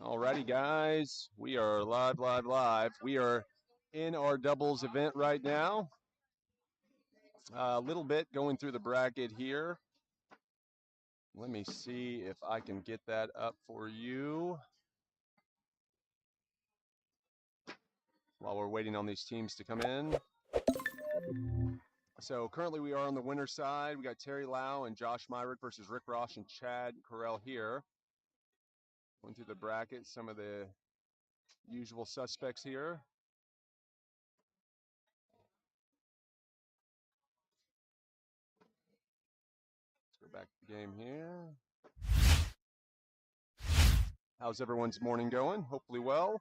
Alrighty, guys, we are live. We are in our doubles event right now. A little bit going through the bracket here. Let me see if I can get that up for you while we're waiting on these teams to come in. So currently we are on the winner's side. We got Terry Lau and Josh Myrick versus Rick Rosh and Chad Carell here. Going through the bracket, some of the usual suspects here. Let's go back to the game here. How's everyone's morning going? Hopefully well.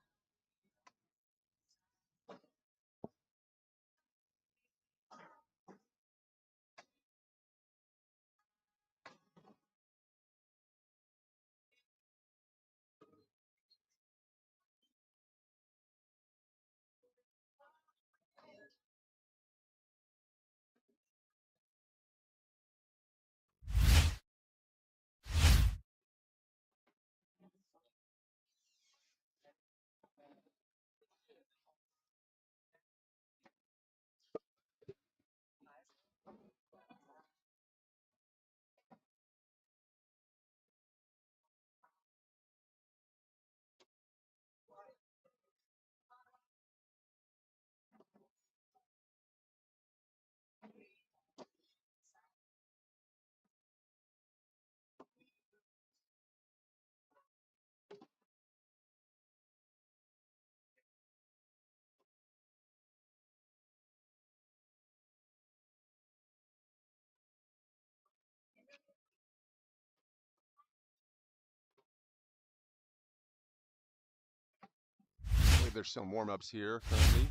I believe there's some warm-ups here currently.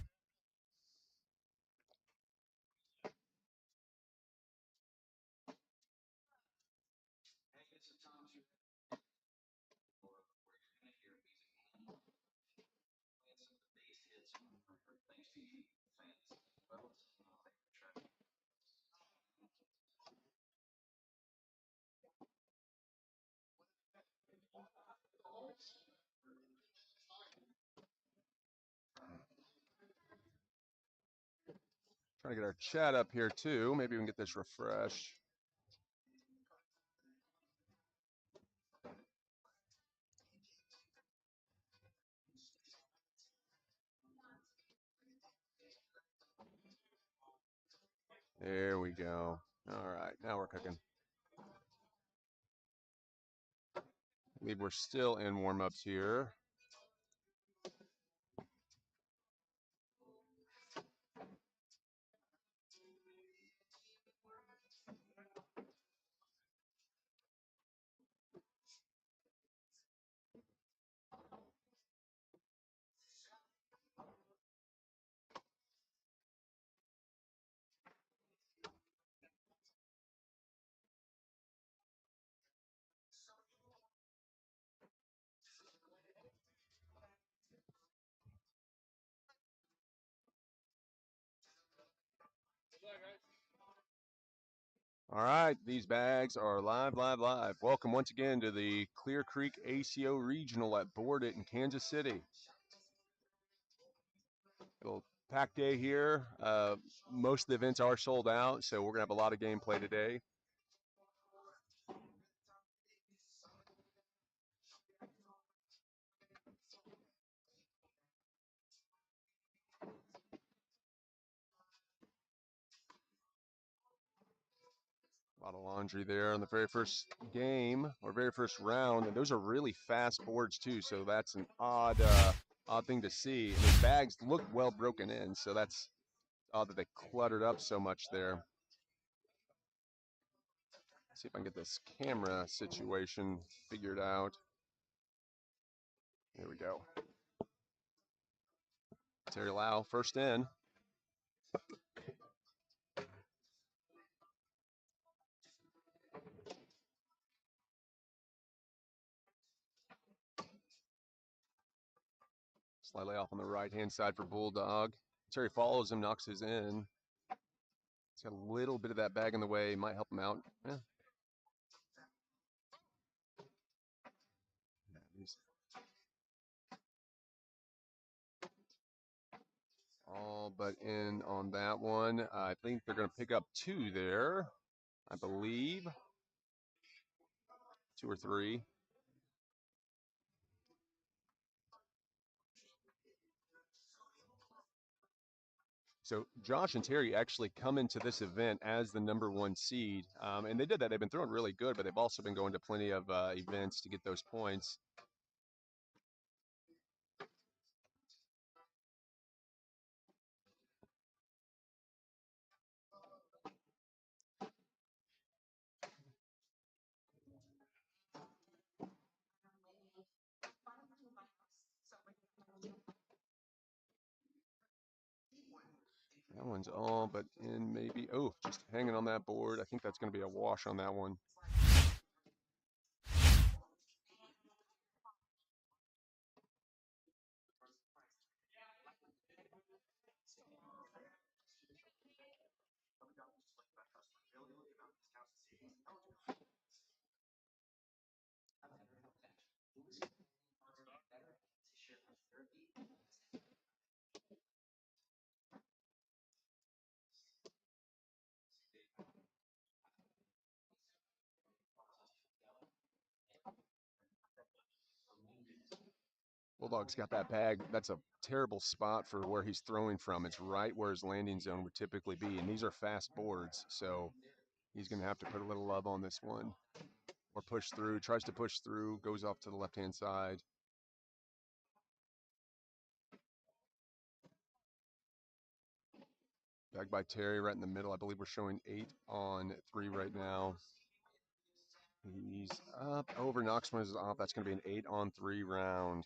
Trying to get our chat up here too. Maybe we can get this refreshed. There we go. All right, now we're cooking. I believe we're still in warm-ups here. All right, these bags are live. Welcome once again to the Clear Creek ACO Regional at Board It in Kansas City. Little pack day here. Most of the events are sold out, so we're gonna have a lot of gameplay today. A lot of laundry there on the very first game or very first round, and those are really fast boards too. So that's an odd thing to see. And the bags look well broken in, so that's odd that they cluttered up so much there. Let's see if I can get this camera situation figured out. There we go. Terry Lau, first in. Slightly off on the right-hand side for Bulldog. Terry follows him, knocks his in. He's got a little bit of that bag in the way, might help him out. Yeah. All but in on that one. I think they're going to pick up 2 there, I believe. 2 or 3. So Josh and Terry actually come into this event as the #1 seed, and they did that. They've been throwing really good, but they've also been going to plenty of events to get those points. That one's all but in, maybe. Oh, just hanging on that board. I think that's going to be a wash on that one. Bulldog's got that bag. That's a terrible spot for where he's throwing from. It's right where his landing zone would typically be, and these are fast boards, so he's going to have to put a little love on this one. Or push through, tries to push through, goes off to the left-hand side. Back by Terry right in the middle. I believe we're showing 8 on 3 right now. He's up, over, knocks one is off. That's going to be an 8 on 3 round.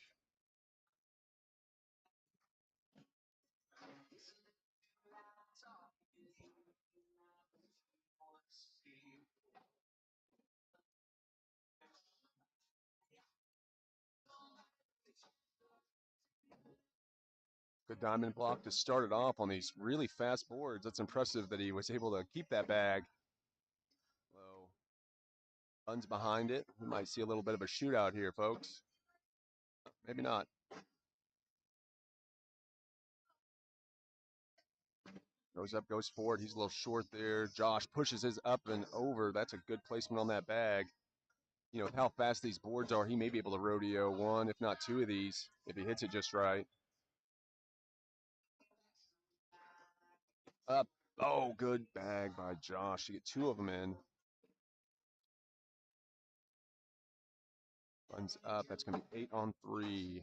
Good diamond block to start it off on these really fast boards. That's impressive that he was able to keep that bag low. Runs behind it. We might see a little bit of a shootout here, folks. Maybe not. Goes up, goes forward. He's a little short there. Josh pushes his up and over. That's a good placement on that bag. You know, with how fast these boards are, he may be able to rodeo 1, if not 2 of these, if he hits it just right. Up. Oh, good bag by Josh to get 2 of them in. Runs up. That's going to be 8 on 3.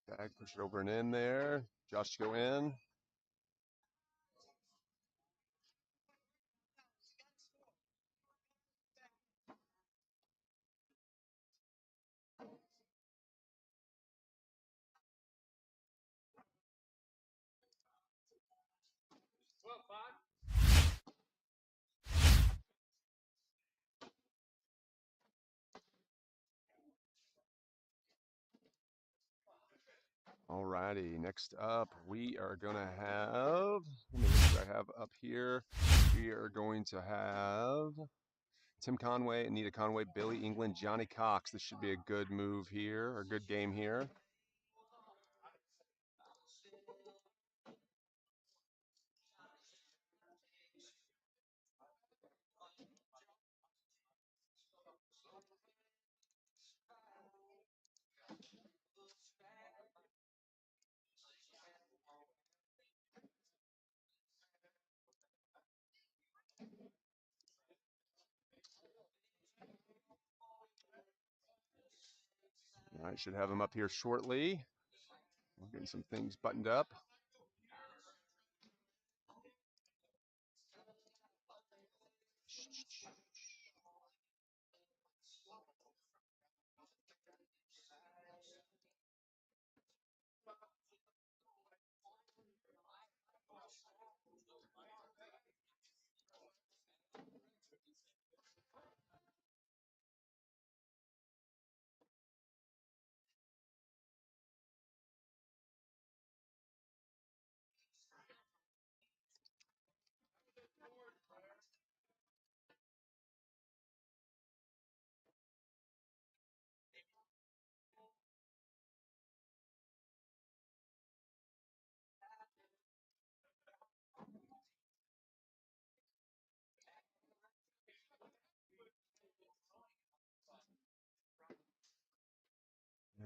Bag, push it over and in there. Josh go in. Alrighty, next up we are gonna have, let me see what I have up here. We are going to have Tim Conway, Anita Conway, Billy England, Johnny Cox. This should be a good move here, or good game here. All right, should have him up here shortly. We're getting some things buttoned up.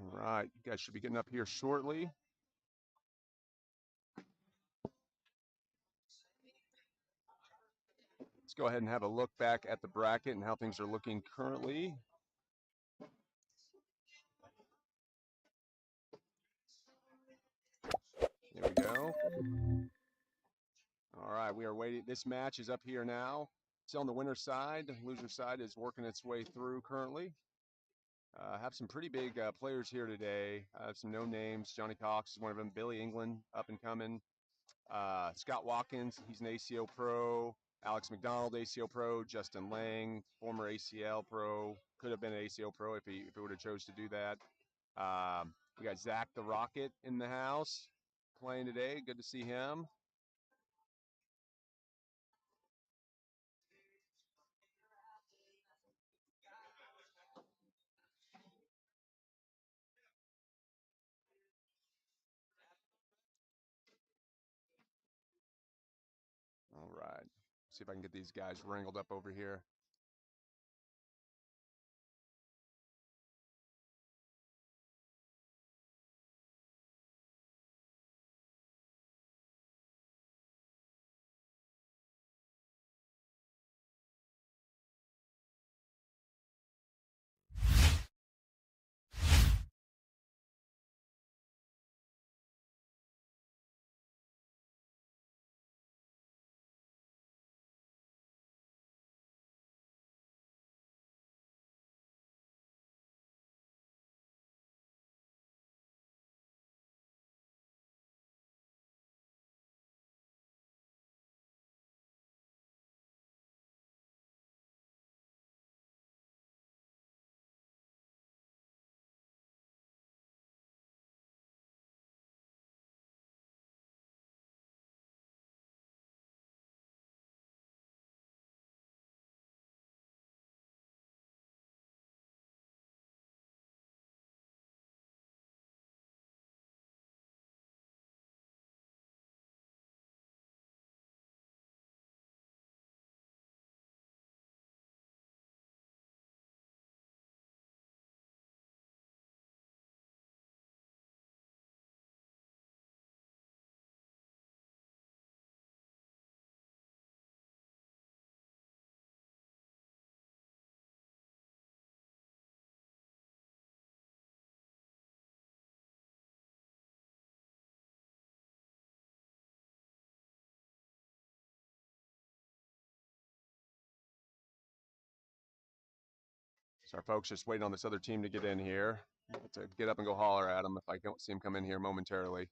All right, you guys should be getting up here shortly. Let's go ahead and have a look back at the bracket and how things are looking currently. There we go. All right, we are waiting. This match is up here now. It's on the winner's side. The loser side is working its way through currently. Have some pretty big players here today. Some no names. Johnny Cox is one of them. Billy England, up and coming. Scott Watkins, he's an ACO pro. Alex McDonald, ACO pro. Justin Lang, former ACL pro. Could have been an ACO pro if he would have chose to do that. We got Zach the Rocket in the house playing today. Good to see him. All right. See if I can get these guys wrangled up over here. So our folks just waiting on this other team to get in here. To get up and go holler at them if I don't see them come in here momentarily.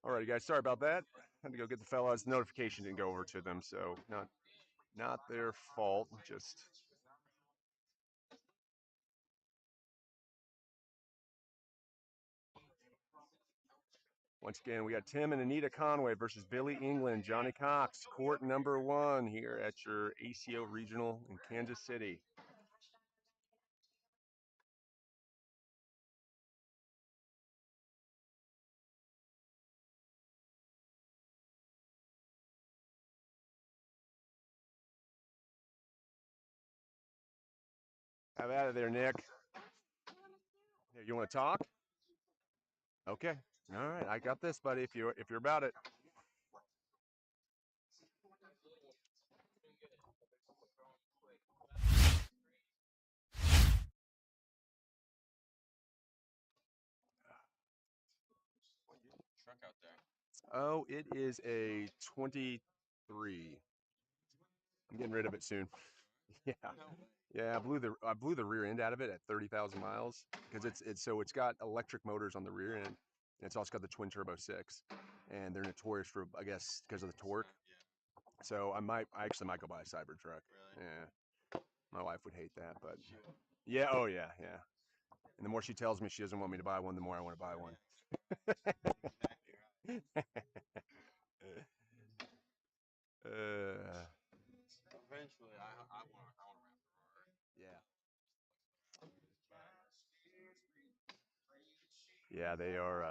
All right, guys. Sorry about that. Had to go get the fellas. The notification didn't go over to them, so not their fault. Just once again, we got Tim and Anita Conway versus Billy England, Johnny Cox, court number 1 here at your ACO Regional in Kansas City. Have at it there, Nick. Here, you want to talk? Okay. All right, I got this, buddy. If you're about it. Oh, it is a 23. I'm getting rid of it soon. Yeah. Yeah, I blew the rear end out of it at 30,000 miles because it's got electric motors on the rear end. And it's also got the twin turbo 6, and they're notorious for, I guess, because of the torque. So I actually might go buy a Cybertruck. Yeah, my wife would hate that, but yeah, oh yeah, yeah. And the more she tells me she doesn't want me to buy one, the more I want to buy one. uh, yeah, yeah, they are.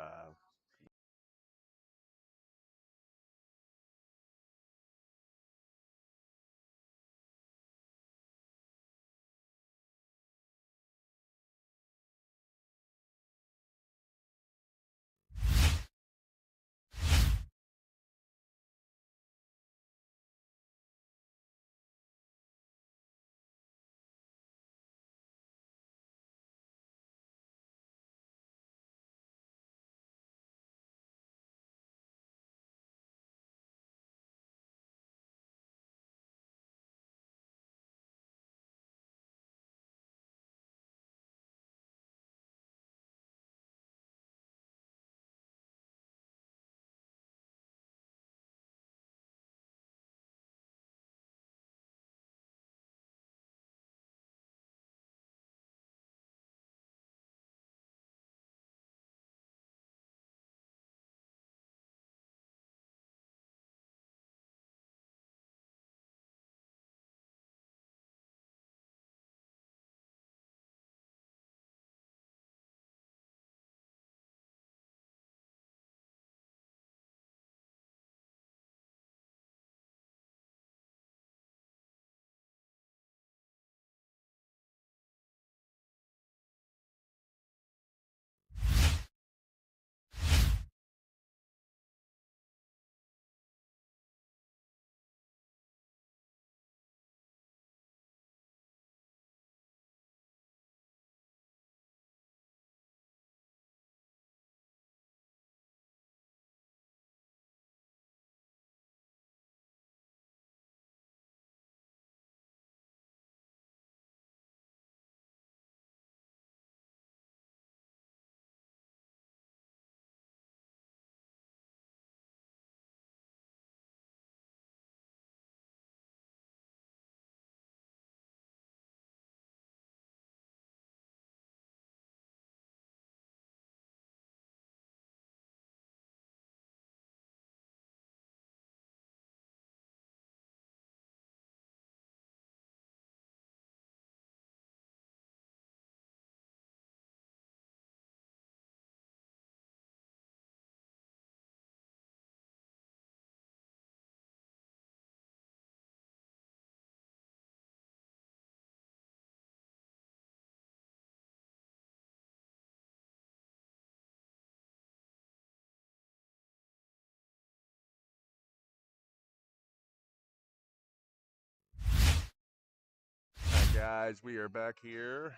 Guys, we are back here.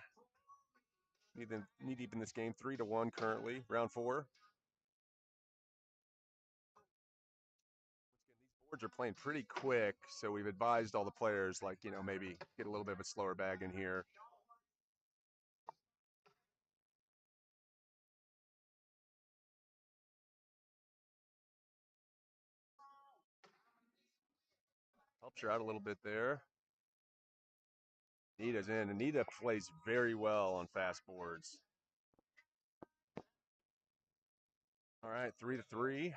Knee deep in this game, 3-1 currently, round 4. These boards are playing pretty quick, so we've advised all the players, like, maybe get a little bit of a slower bag in here. Helps her out a little bit there. Anita's in. Anita plays very well on fast boards. All right, 3-3.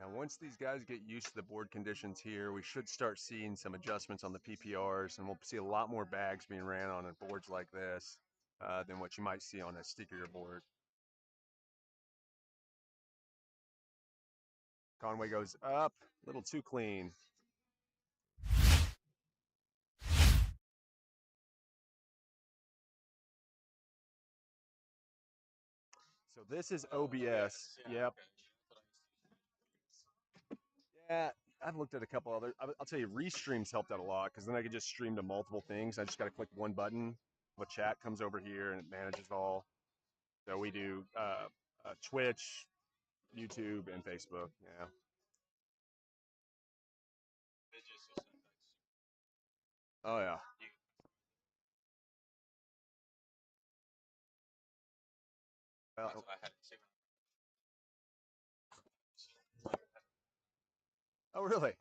Now, once these guys get used to the board conditions here, we should start seeing some adjustments on the PPRs, and we'll see a lot more bags being ran on boards like this than what you might see on a stickier board. Conway goes up, a little too clean. So this is OBS. Yep. Yeah, I've looked at a couple other. I'll tell you, Restream's helped out a lot because then I could just stream to multiple things. I just got to click one button. The chat comes over here and it manages all. So we do Twitch, YouTube, and Facebook. Yeah. Oh yeah. Well, oh really?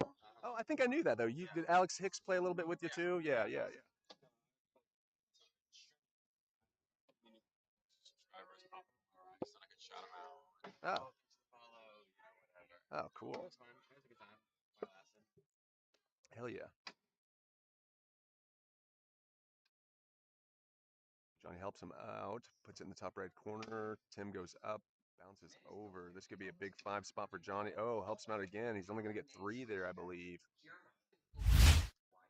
Oh, I think I knew that though. You did Alex Hicks play a little bit with you too? Yeah, yeah, yeah. Oh, oh, cool. Hell yeah. Johnny helps him out, puts it in the top right corner. Tim goes up, bounces over. This could be a big 5 spot for Johnny. Oh, helps him out again. He's only going to get 3 there, I believe.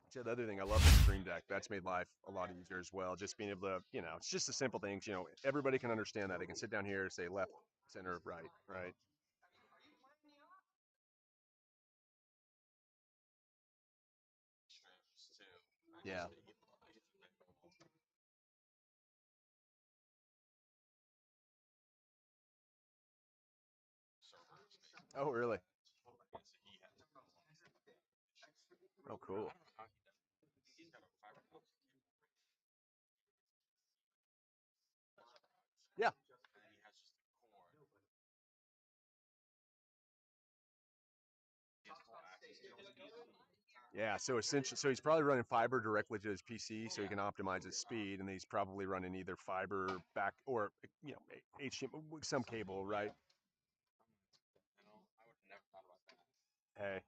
So the other thing, I love the Stream Deck. That's made life a lot easier as well. Just being able to, it's just the simple things. Everybody can understand that. They can sit down here, say left, center, right, right. Yeah. Oh, really? Oh, cool. Yeah. Yeah, so essentially, so he's probably running fiber directly to his PC, so he can optimize his speed, and then he's probably running either fiber back or HDMI, some cable, right? Hey,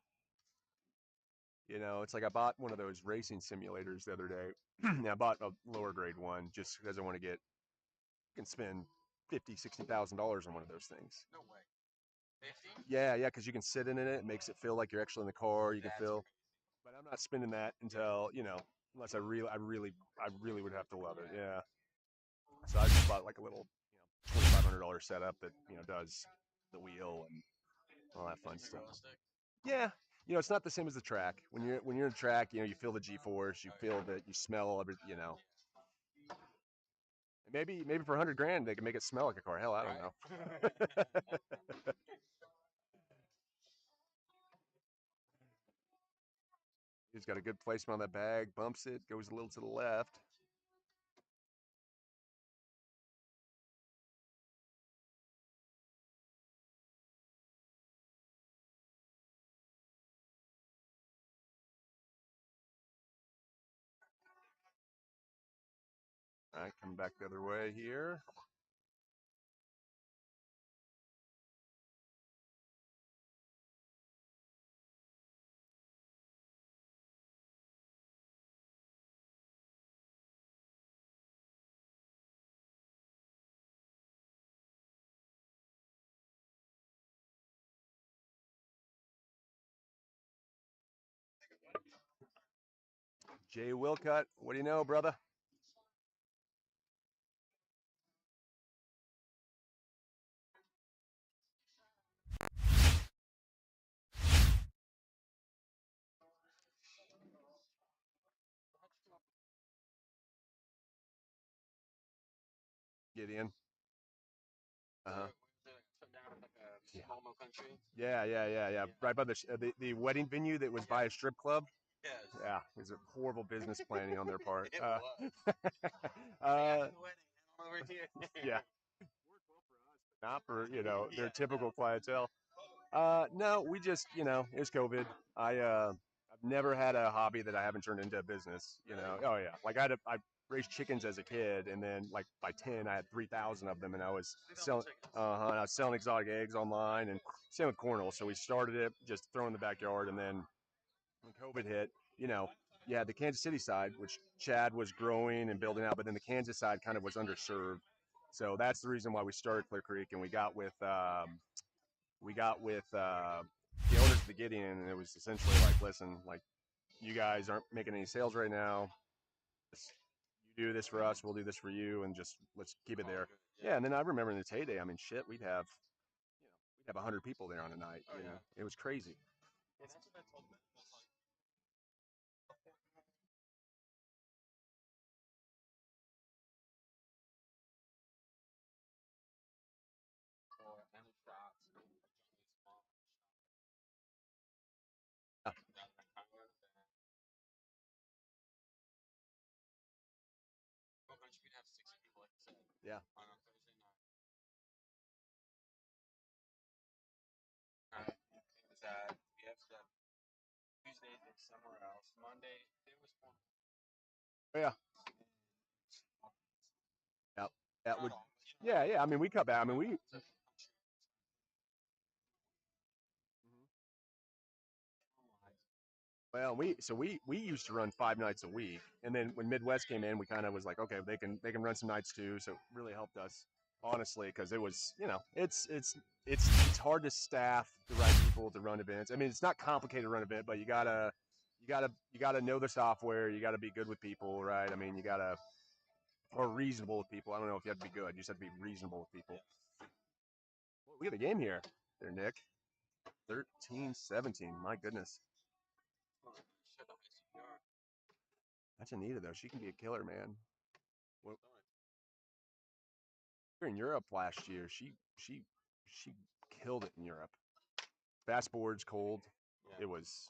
it's like I bought one of those racing simulators the other day. I bought a lower grade one just because I want to can spend $50,000, $60,000 on one of those things. Yeah, yeah, because you can sit in it. It makes it feel like you're actually in the car. You can feel, but I'm not spending that until unless I really would have to love it. Yeah. So I just bought like a little, $2,500 setup that does the wheel and all that fun stuff. Yeah, it's not the same as the track. When you're in track, you feel the G-force, you feel that, you smell every. Maybe for 100 grand they can make it smell like a car. Hell, I don't know. got a good placement on that bag, bumps it, goes a little to the left. All right, coming back the other way here. Jay Wilcott, what do you know, brother? Gideon. Uh-huh. Yeah. Right by the wedding venue that was by a strip club. Yeah, it was a horrible business planning on their part. Uh, yeah, not for their typical clientele. No, we just it was COVID. I've never had a hobby that I haven't turned into a business. Oh yeah, like I raised chickens as a kid, and then like by 10, I had 3,000 of them, and I was selling. And I was selling exotic eggs online, and same with cornhole. So we started it just throwing in the backyard, and then when COVID hit, you had the Kansas City side, which Chad was growing and building out, but then the Kansas side kind of was underserved. So that's the reason why we started Clear Creek, and we got with the owners of the Gideon, and it was essentially like, listen, like you guys aren't making any sales right now. You do this for us, we'll do this for you, and just let's keep it there. Yeah, and then I remember in its heyday, I mean, shit, we'd have 100 people there on a night. It was crazy. Yeah. Yeah. Yeah. That would. Yeah. I mean, we cut back. I mean, we. Well, we used to run 5 nights a week, and then when Midwest came in, we kind of was like, okay, they can run some nights too. So it really helped us, honestly, because it was it's hard to staff the right people to run events. I mean, it's not complicated to run an event, but you gotta know the software. You gotta be good with people, right? I mean, or reasonable with people. I don't know if you have to be good. You just have to be reasonable with people. Well, we have a game here, there, Nick. 13-17. My goodness. That's Anita though. She can be a killer, man. Well, we were in Europe last year. She killed it in Europe. Fast boards, cold. It was.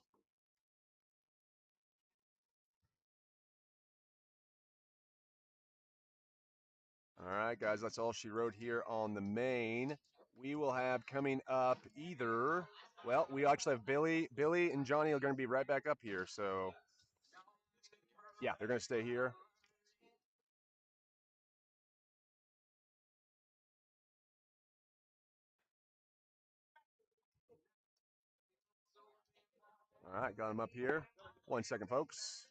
All right, guys. That's all she wrote here on the main. We will have coming up either. Well, we actually have Billy and Johnny are going to be right back up here. So yeah, they're going to stay here. All right, got them up here. 1 second, folks.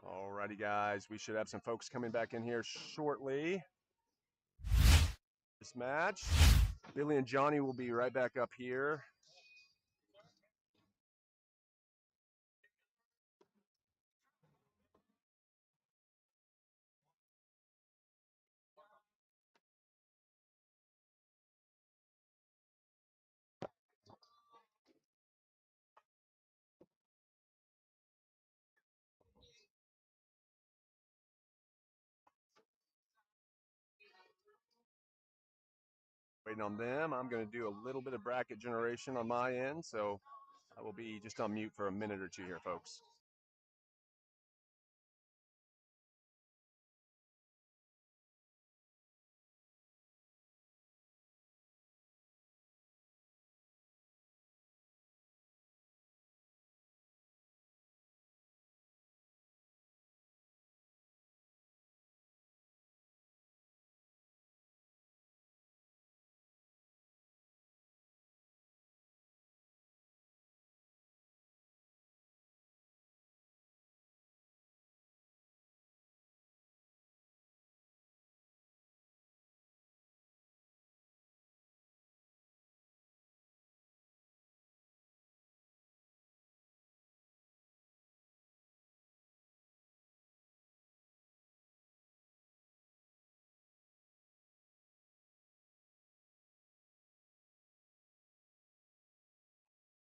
Alrighty, guys. We should have some folks coming back in here shortly. This match. Billy and Johnny will be right back up here. waiting on them. I'm going to do a little bit of bracket generation on my end, so I will be just on mute for a minute or two here, folks.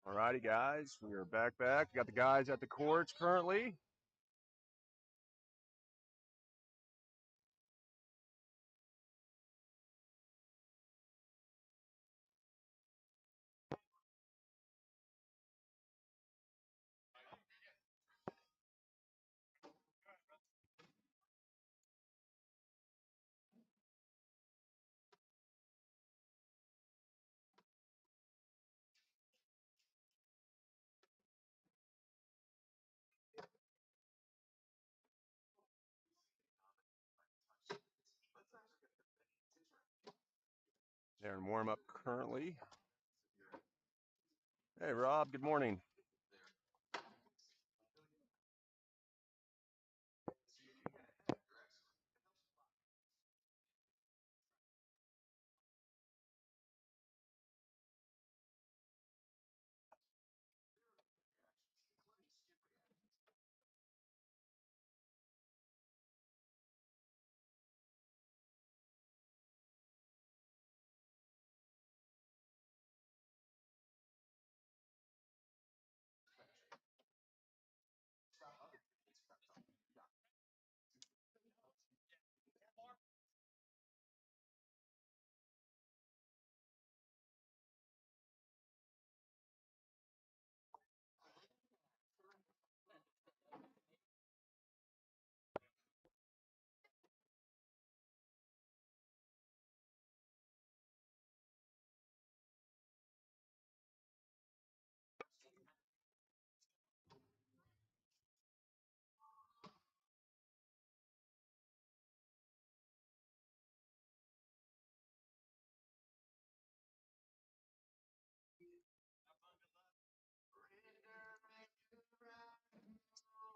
All righty, guys, we are back. Got the guys at the courts currently. They're in warm up currently. Hey, Rob, good morning.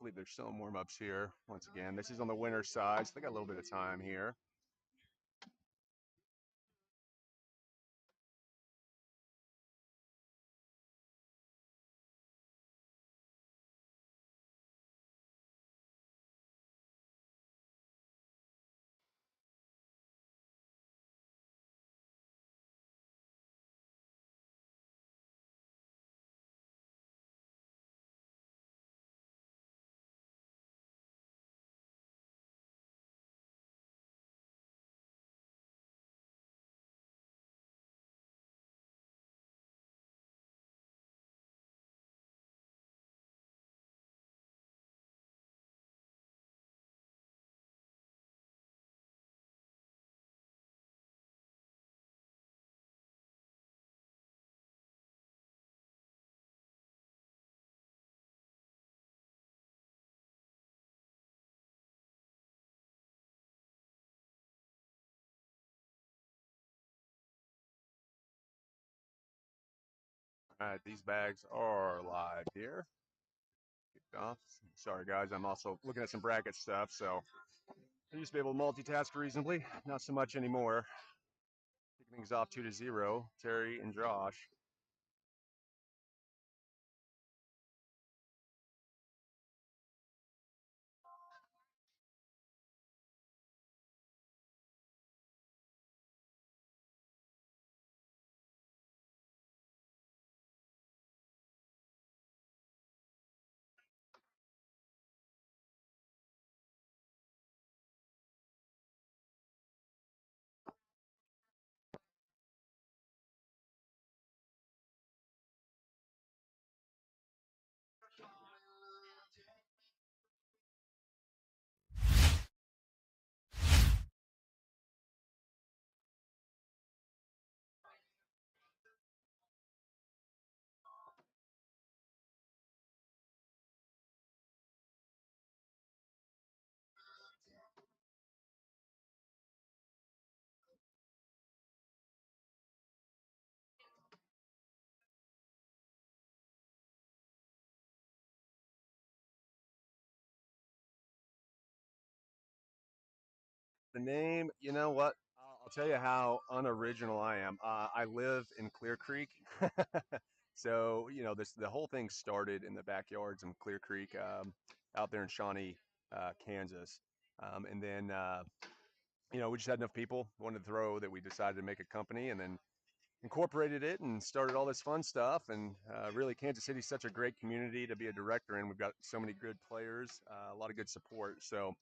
I believe there's still warm ups here. Once again, this is on the winner side, so they got a little bit of time here. All right, these bags are live here. Kicked off. Sorry, guys, I'm also looking at some bracket stuff, so I used to be able to multitask reasonably, not so much anymore. Kicking things off 2-0, Terry and Josh. The name, you know what? I'll tell you how unoriginal I am. I live in Clear Creek, so this the whole thing started in the backyards in Clear Creek, out there in Shawnee, Kansas, and then we just had enough people wanted to throw that we decided to make a company, and then incorporated it and started all this fun stuff. And really, Kansas City's such a great community to be a director in. We've got so many good players, a lot of good support. So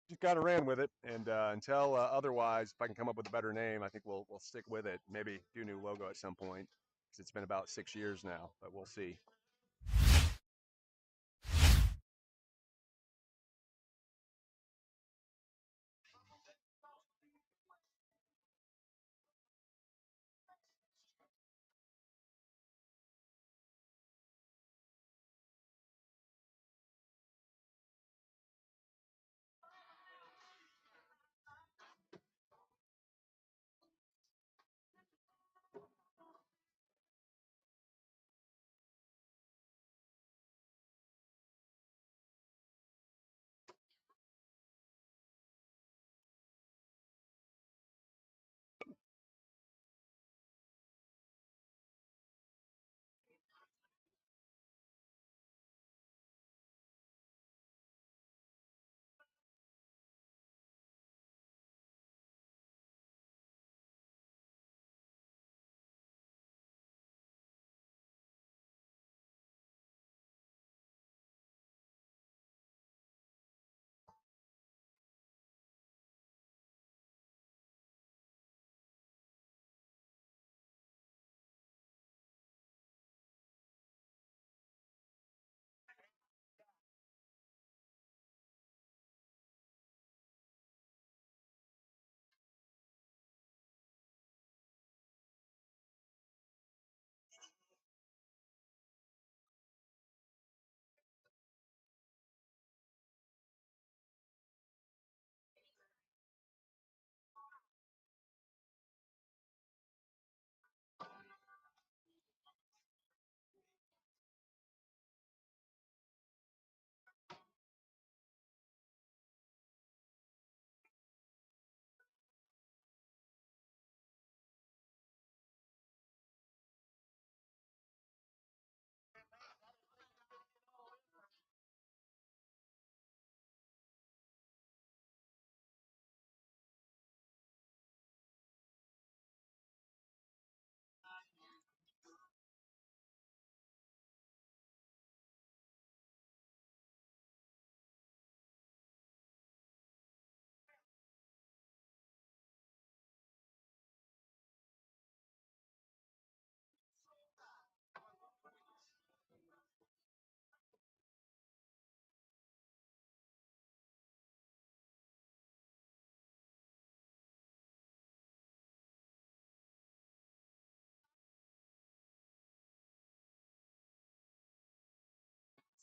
just kind of ran with it, and until otherwise, if I can come up with a better name, I think we'll stick with it. Maybe do a new logo at some point because it's been about 6 years now, but we'll see.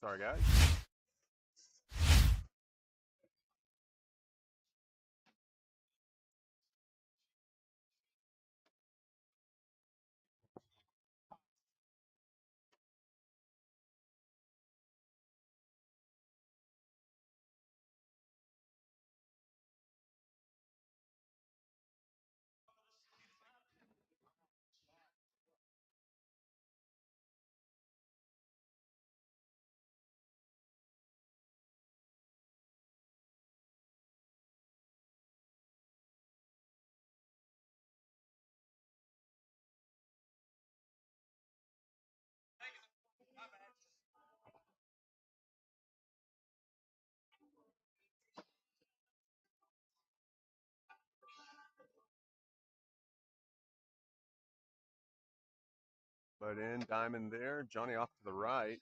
Sorry, guys. But in diamond there, Johnny off to the right.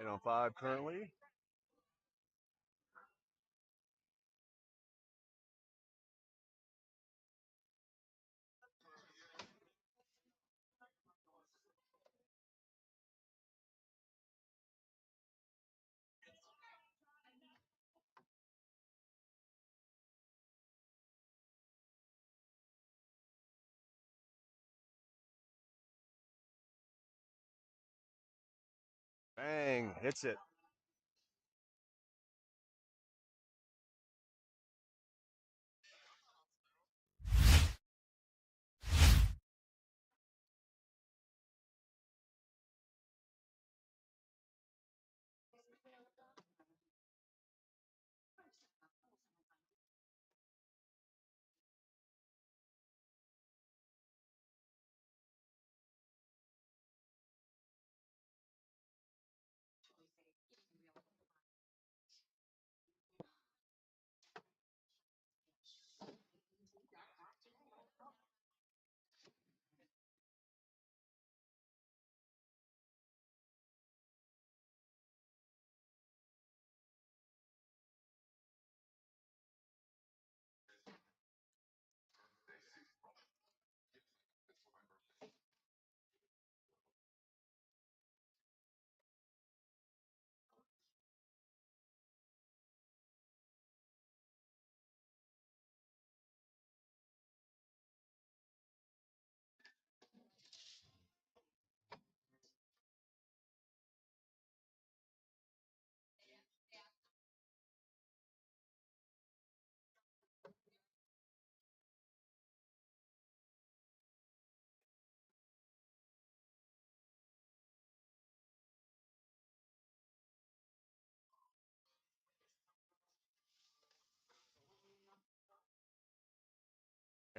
on 5 currently. Bang, hits it.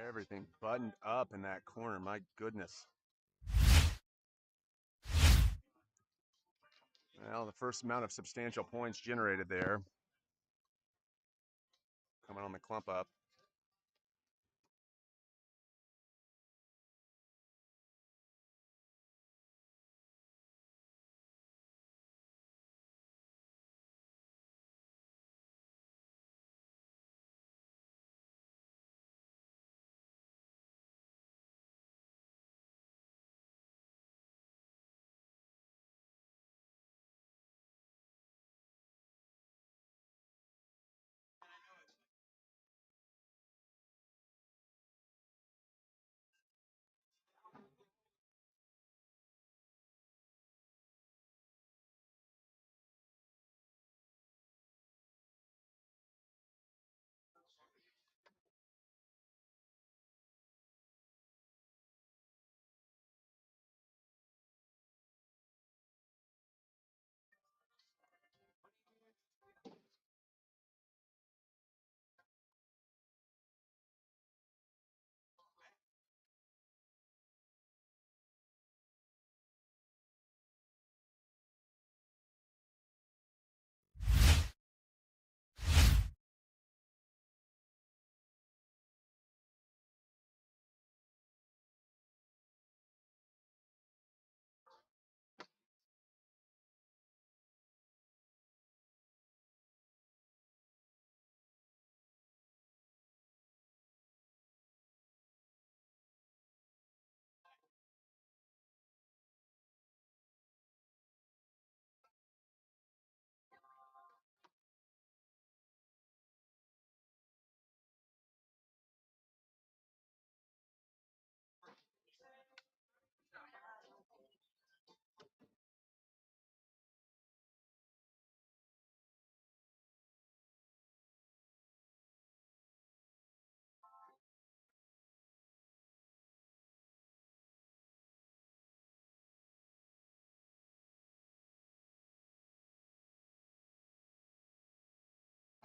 Everything buttoned up in that corner. My goodness. Well, the first amount of substantial points generated there. Coming on the clump up.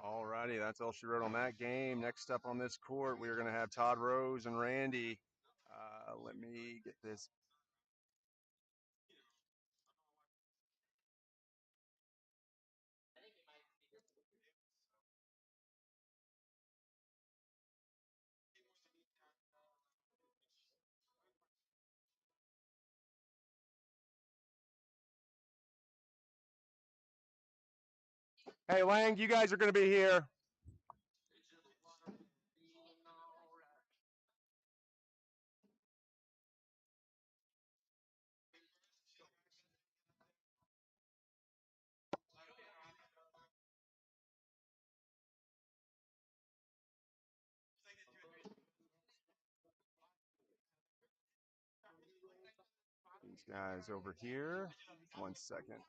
Alrighty, that's all she wrote on that game. Next up on this court, we are going to have Todd Rose and Randy. Let me get this. Hey, Lang, you guys are going to be here. These guys over here. 1 second.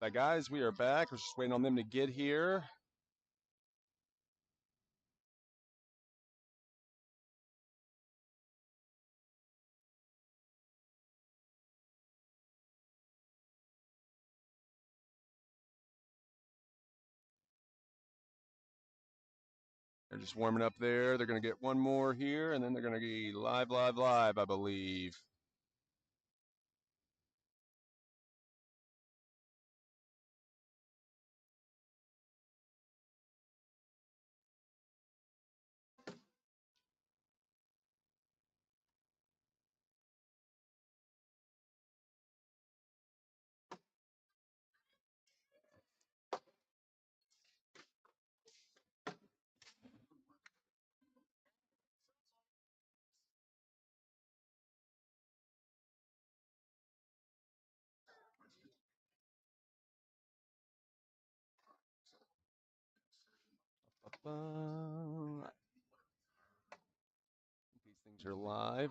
Right, guys, we are back. We're just waiting on them to get here. They're just warming up there. They're going to get one more here, and then they're going to be live, I believe. These things are live.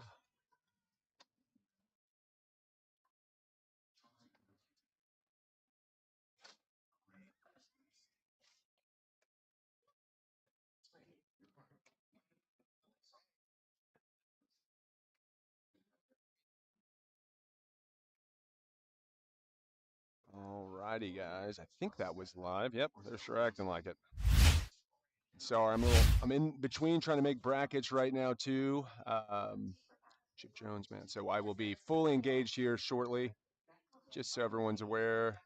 All righty, guys. I think that was live. Yep, they're sure acting like it. Sorry, I'm in between trying to make brackets right now too. Chip Jones, man. So I will be fully engaged here shortly, just so everyone's aware.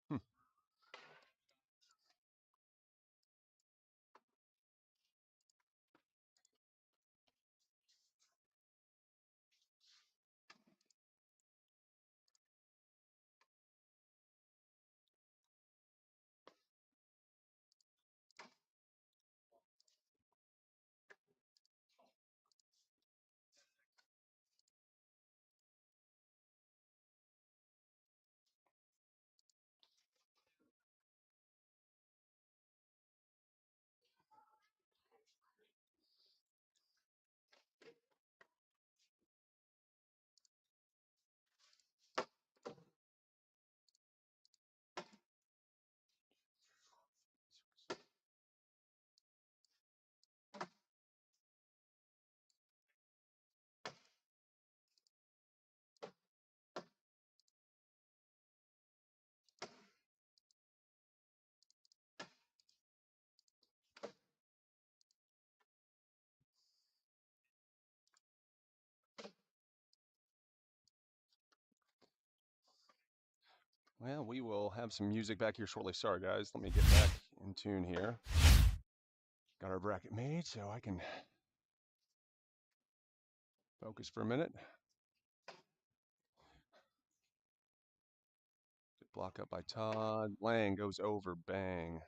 Hmm. Well, we will have some music back here shortly. Sorry, guys. Let me get back in tune here. Got our bracket made so I can focus for a minute. Block up by Todd. Lang goes over. Bang.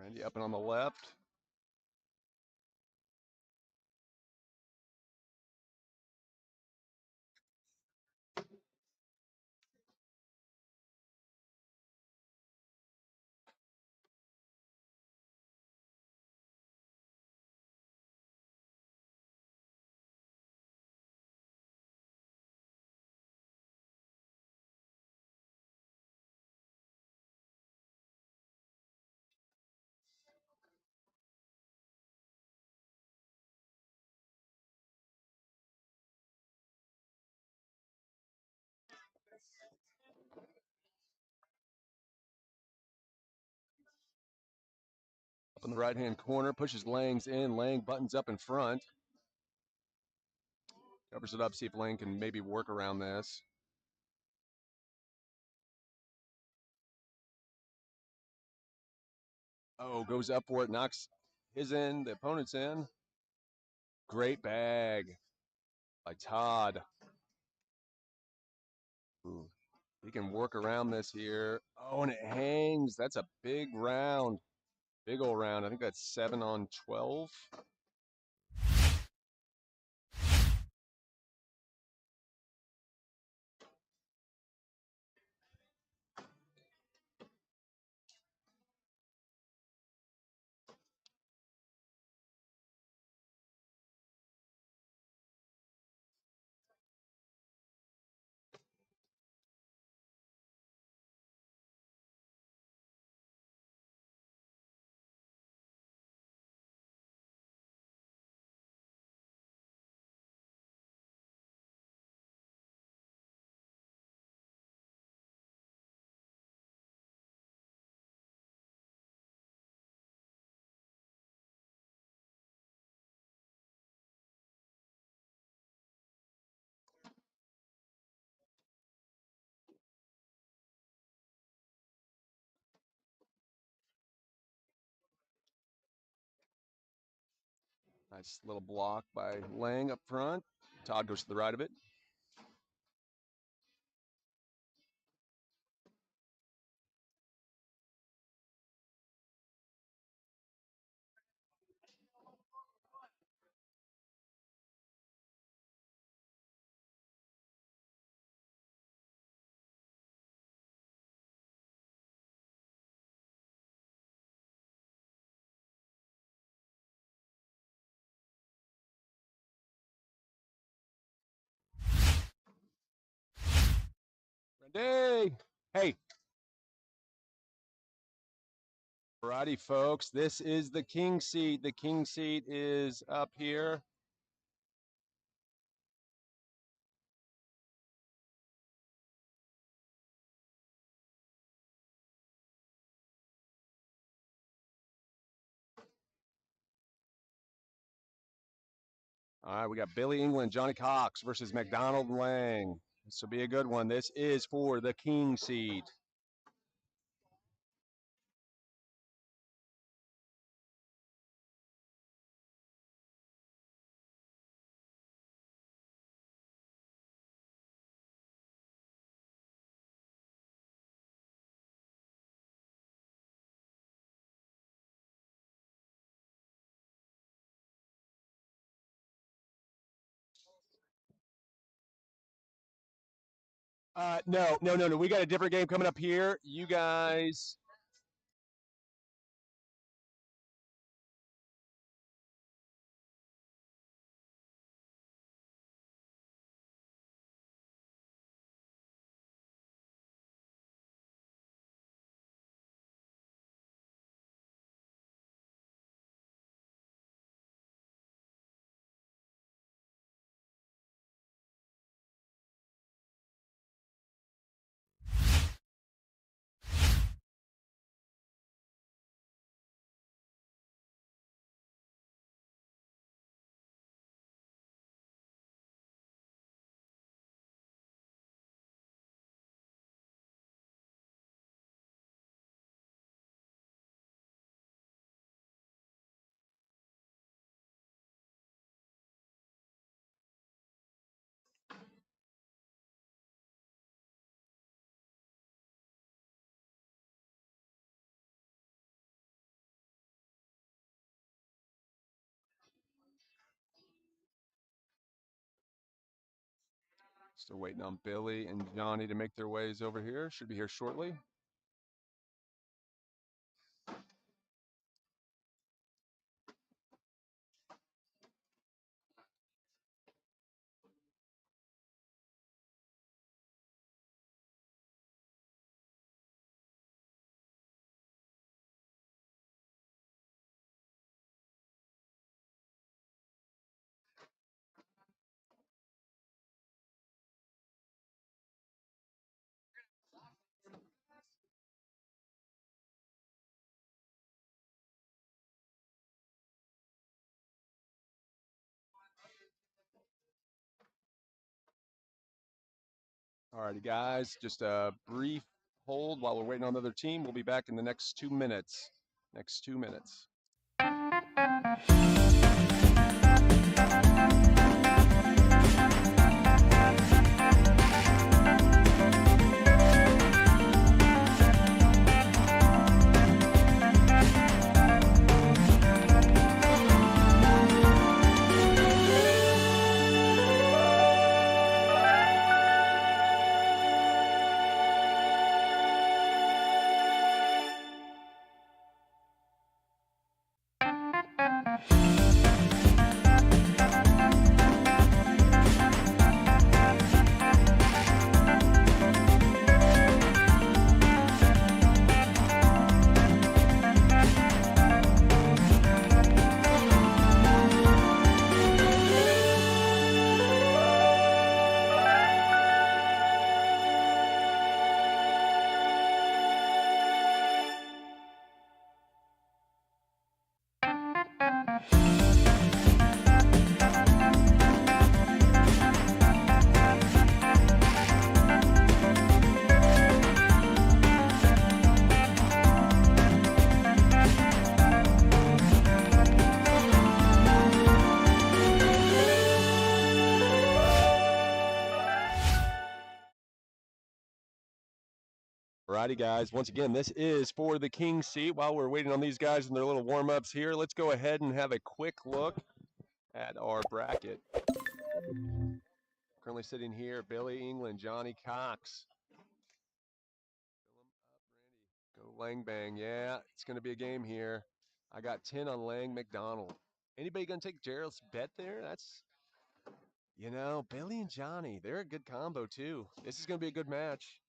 Randy up and on the left. Up in the right-hand corner, pushes Lang's in. Lang buttons up in front. Covers it up, see if Lang can maybe work around this. Oh, goes up for it, knocks his in, the opponent's in. Great bag by Todd. Ooh, he can work around this here. Oh, and it hangs. That's a big round. Big old round. I think that's 7 on 12. Nice little block by Lang up front. Todd goes to the right of it. Randy! Hey! Alrighty, folks. This is the king seat. The king seat is up here. All right, we got Billy England, Johnny Cox versus McDonald Lang. This will be a good one. This is for the king seat. No. We got a different game coming up here. You guys. Still waiting on Billy and Johnny to make their ways over here. Should be here shortly. Alrighty, guys, just a brief hold while we're waiting on the other team. We'll be back in the next 2 minutes. Next 2 minutes. Alrighty, guys. Once again, this is for the King seat. While we're waiting on these guys and their little warm-ups here, let's go ahead and have a quick look at our bracket. Currently sitting here, Billy England, Johnny Cox. Go Lang Bang. Yeah, it's going to be a game here. I got 10 on Lang McDonald. Anybody going to take Gerald's bet there? That's, Billy and Johnny, they're a good combo too. This is going to be a good match.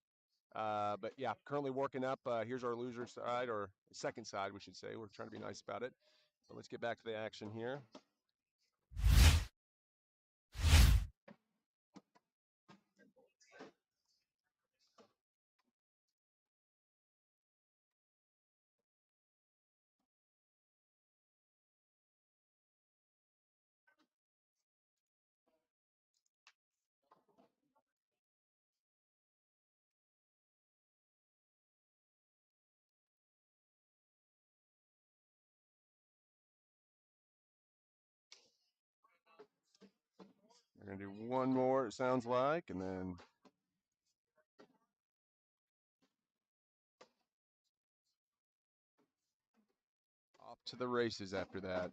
But yeah, currently working up. Here's our loser side, or second side, we should say. We're trying to be nice about it. But let's get back to the action here. We're going to do one more, it sounds like, and then off to the races after that.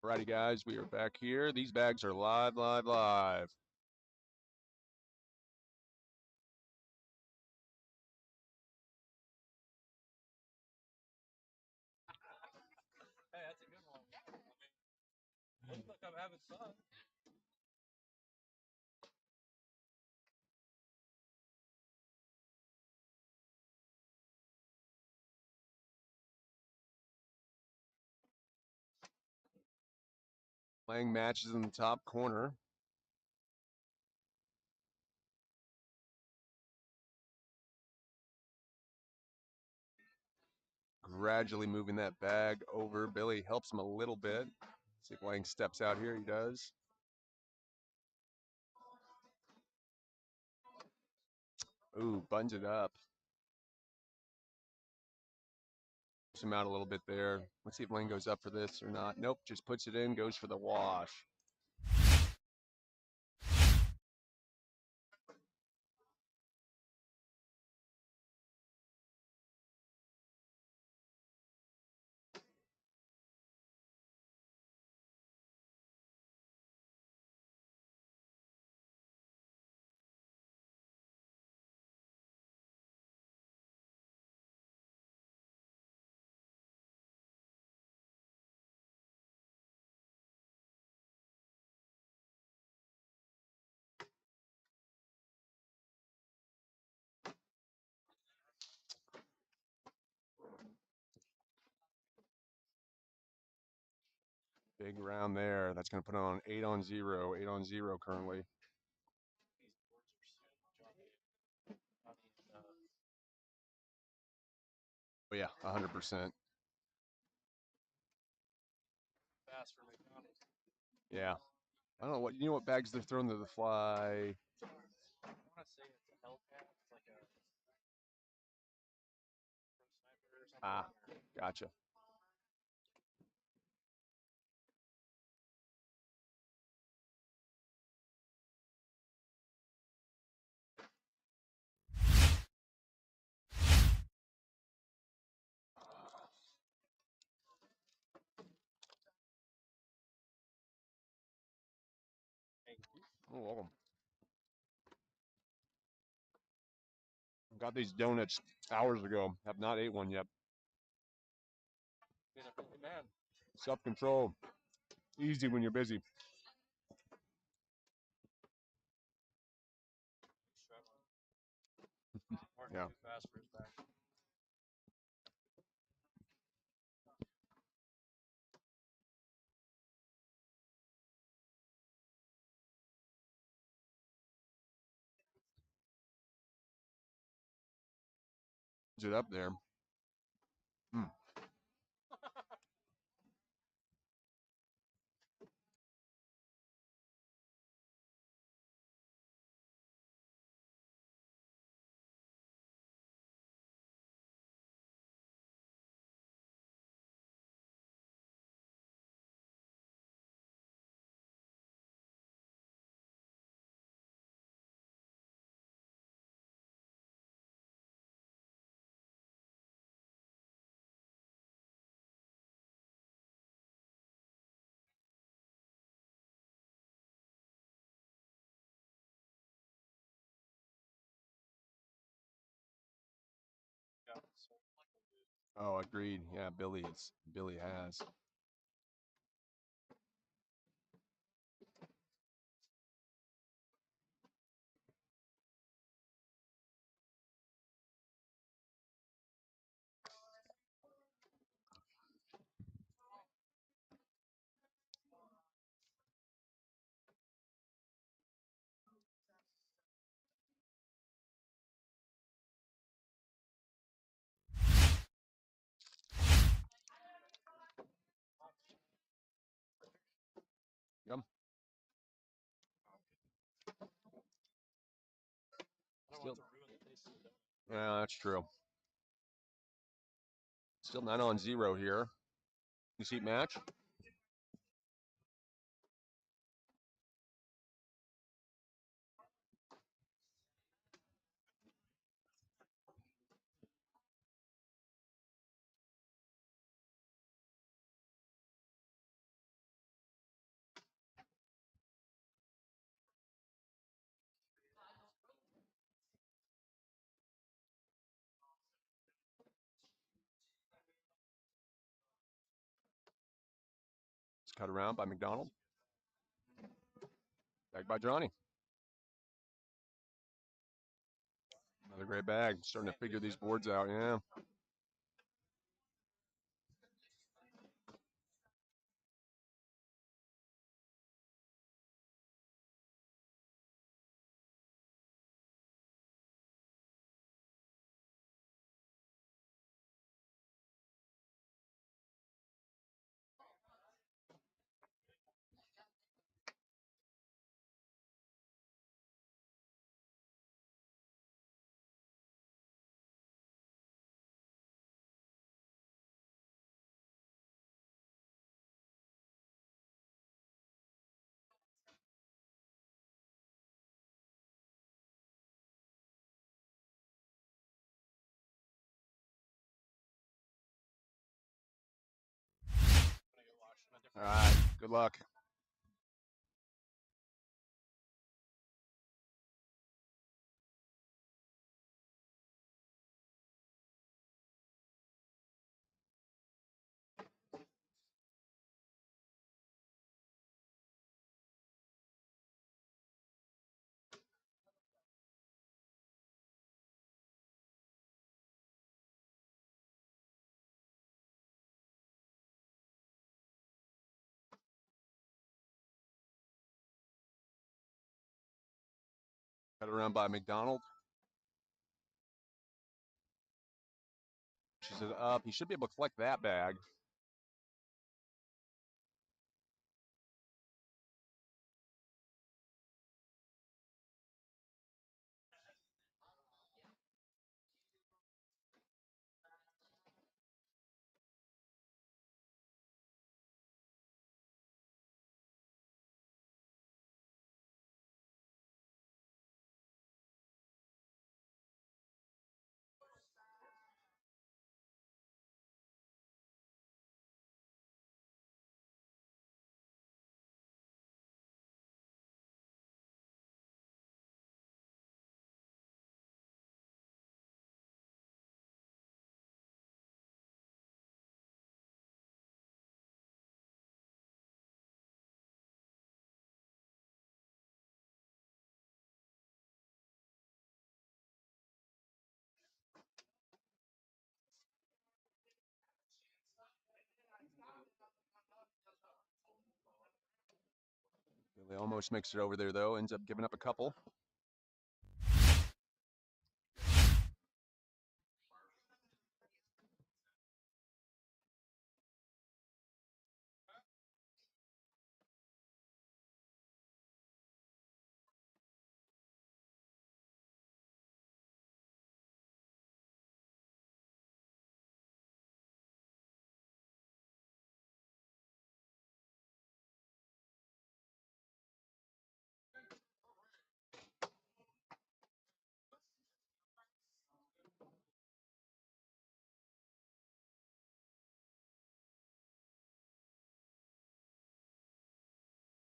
Alrighty, guys, we are back here. These bags are live, live, live. Hey, that's a good one. Looks like I'm having fun. Playing matches in the top corner. Gradually moving that bag over. Billy helps him a little bit. See if Lang steps out here. He does. Ooh, buns it up. Puts him out a little bit there. Let's see if Lang goes up for this or not. Nope, just puts it in, goes for the wash. Big round there. That's going to put on 8-0. 8-0 currently. Oh, yeah, 100%. Fast for McDonald's. Yeah. I don't know what, you know what bags they're throwing to the fly? I want to say it's a Hellcat. It's like a sniper or something. Ah, gotcha. Oh, welcome. Got these donuts hours ago. Have not ate one yet. Been a busy man. Self-control. Easy when you're busy. Martin Yeah. too fast for his back. Is it up there? Hmm. Yeah. Oh, agreed. Yeah, Billy has. Yum. I don't Still, want to ruin the taste of the donut. yeah, that's true. Still 9-0 here. You see match? Cut around by McDonald. Back by Johnny. Another great bag. Starting to figure these boards out, yeah. All right, good luck. Cut around by McDonald. Pushes it up. He should be able to collect that bag. Billy almost makes it over there, though. Ends up giving up a couple.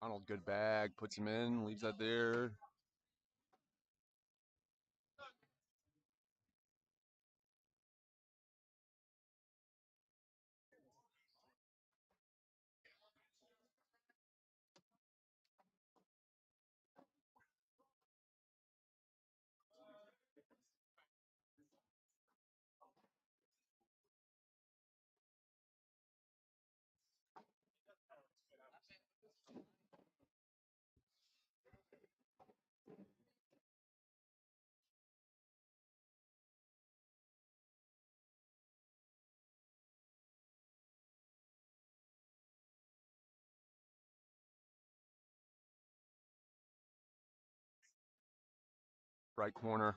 Donald, good bag. Puts him in. Leaves that there. Right corner.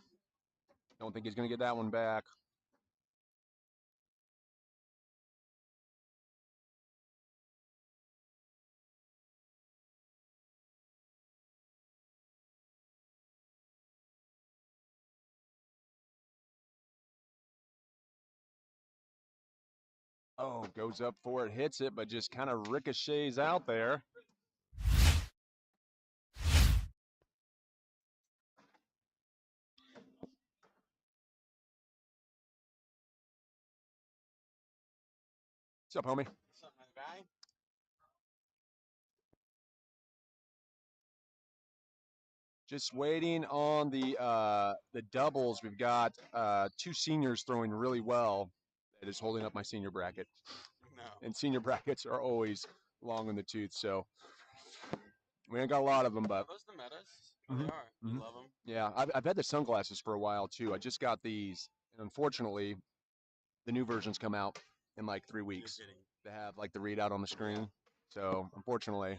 Don't think he's going to get that one back. Oh, goes up for it, hits it, but just kind of ricochets out there. What's up, homie? Something in the bag? Just waiting on the doubles. We've got two seniors throwing really well. That is holding up my senior bracket. No. And senior brackets are always long in the tooth, so we ain't got a lot of them, Are but those the metas? Oh, they are. You mhm. love them? Yeah, I've had the sunglasses for a while too. I just got these, and unfortunately, the new versions come out in like 3 weeks. You're kidding. They have like the readout on the screen, so unfortunately.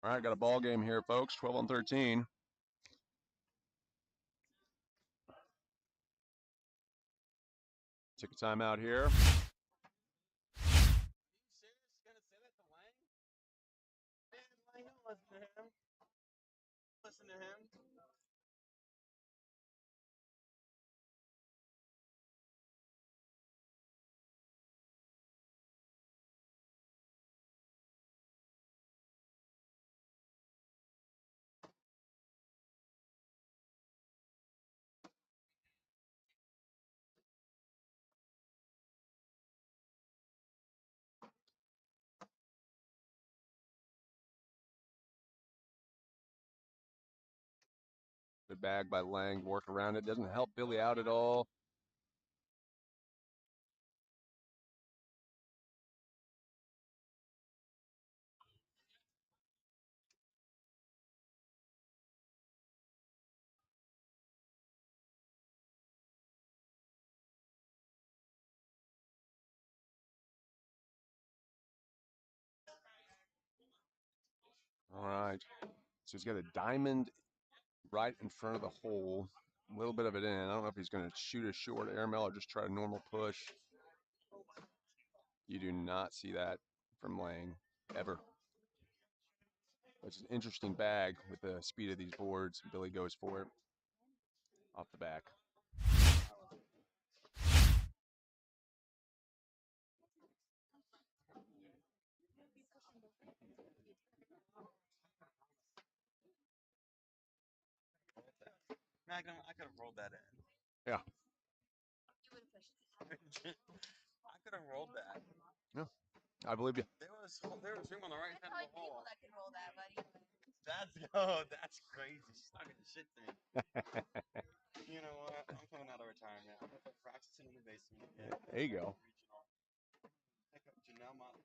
All right, got a ball game here, folks. 12 on 13. Take a timeout here. Are you serious? Gonna say that to Lang? Man, Lang, don't listen to him. Listen to him. Good bag by Lang. Work around it. Doesn't help Billy out at all. All right. So he's got a diamond right in front of the hole. A little bit of it in. I don't know if he's going to shoot a short airmail or just try a normal push. You do not see that from Lang ever. It's an interesting bag with the speed of these boards. Billy goes for it off the back. Man, I could have rolled that in. Yeah. I could have rolled that. Yeah. I believe you. There was room on the right hand of the hole. That can roll that, buddy. That's crazy. She's talking shit to me. You know what? I'm coming out of retirement. I'm gonna practice in the basement again. There you go. Regional. Pick up Janelle Cox.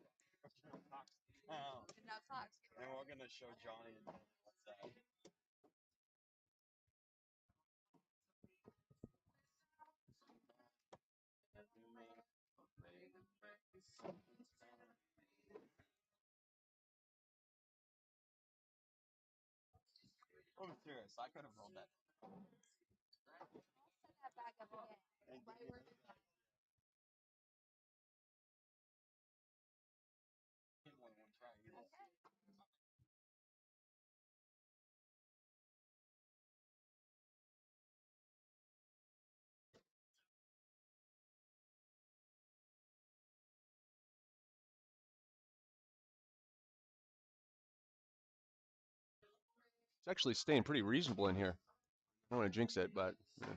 Janelle Cox. And we're gonna show Johnny and what's that. I'm serious. I could have rolled that. It's actually staying pretty reasonable in here. I don't want to jinx it, but. Yeah.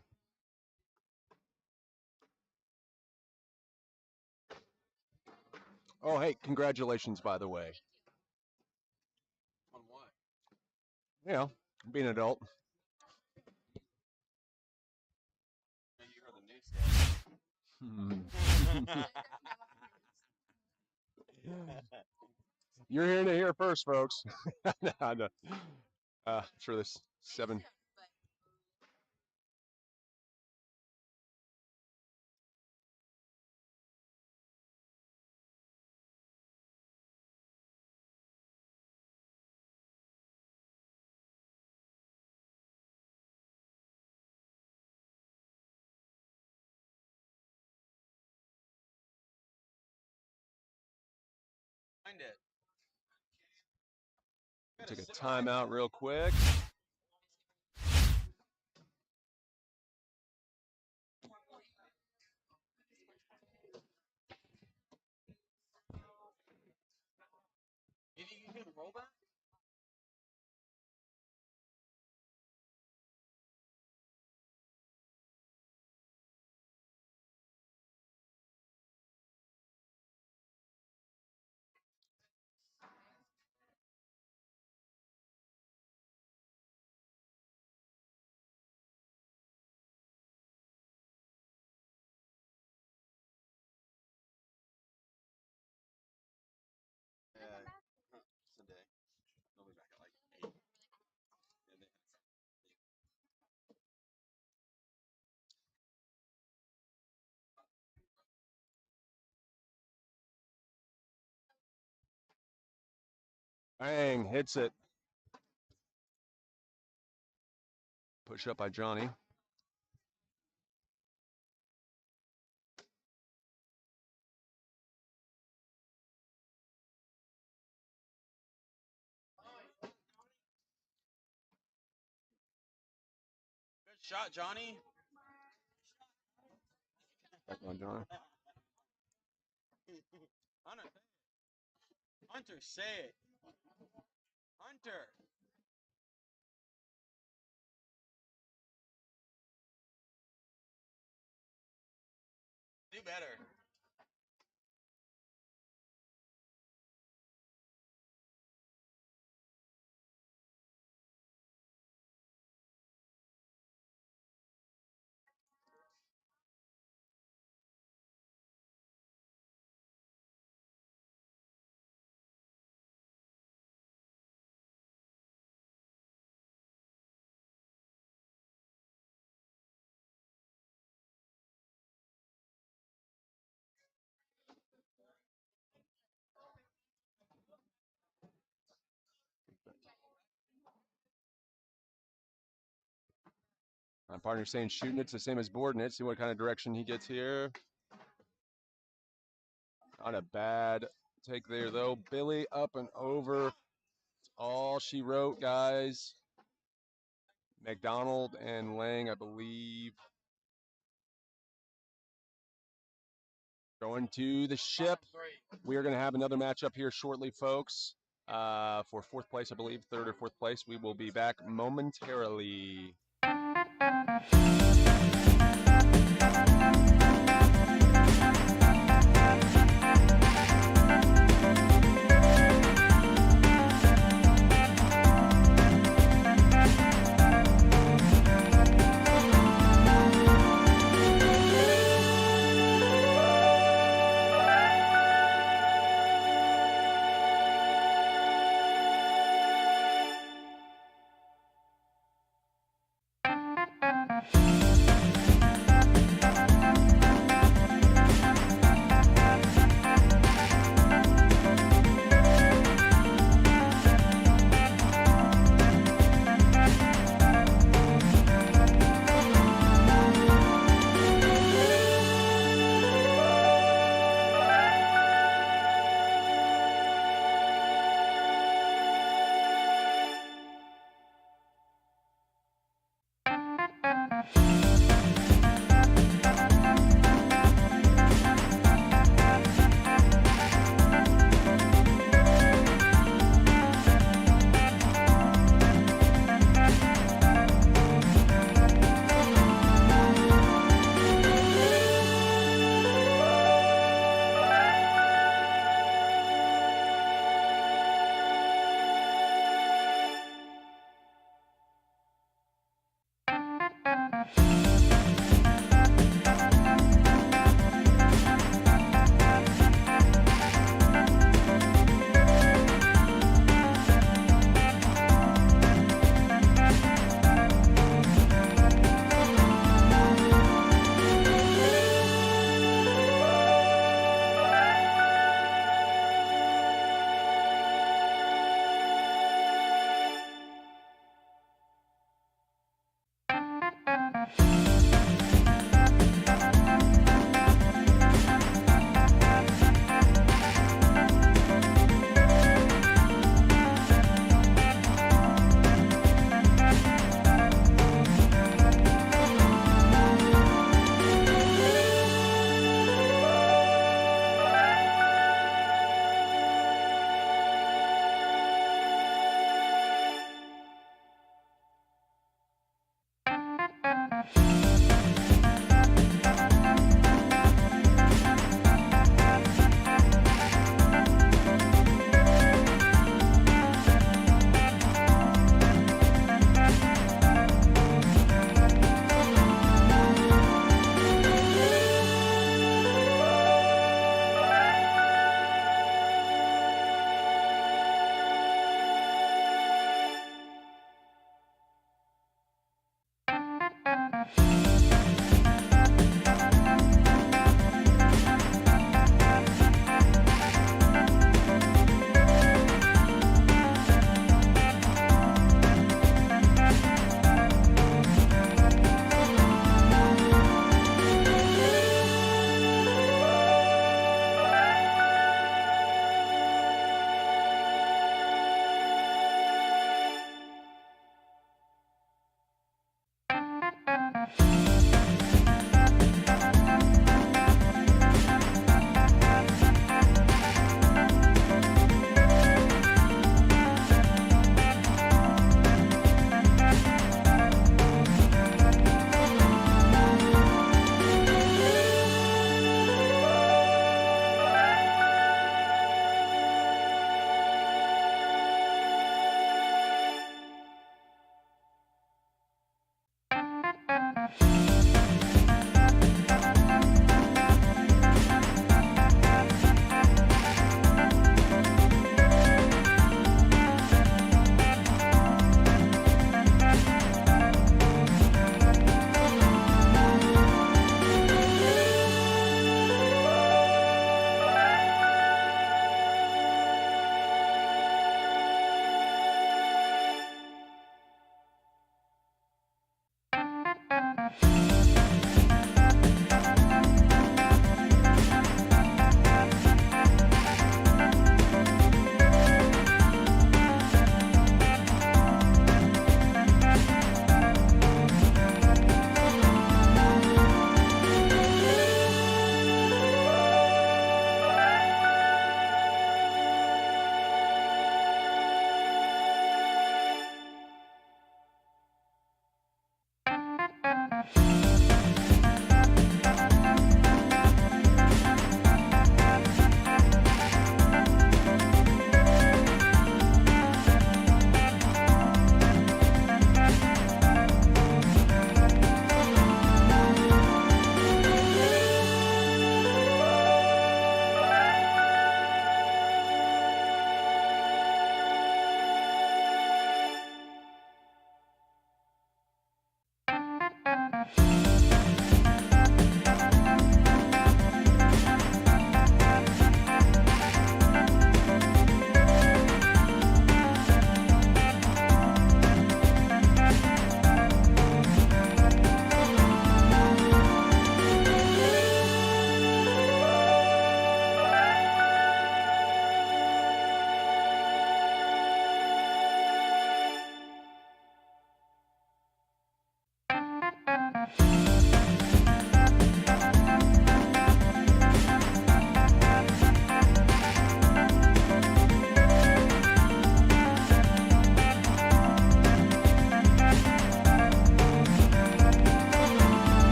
Oh, hey, congratulations, by the way. On what? You know, being an adult. You heard the news. You're hearing it here first, folks. No. Sure, this 7. Find it. Take a timeout real quick. Bang, hits it. Push up by Johnny. Good shot, Johnny. Back on Johnny. Hunter, say it. Hunter. Do better. My partner's saying shooting it's the same as boarding it. See what kind of direction he gets here. Not a bad take there, though. Billy up and over. That's all she wrote, guys. McDonald and Lang, I believe. Going to the ship. We are going to have another matchup here shortly, folks. For fourth place, I believe, third or fourth place. We will be back momentarily.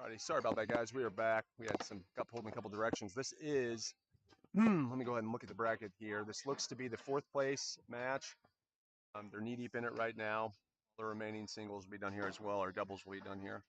Alrighty, sorry about that, guys. We are back. We had got pulled in a couple directions. This is, let me go ahead and look at the bracket here. This looks to be the 4th place match. They're knee deep in it right now. The remaining singles will be done here as well, or doubles will be done here.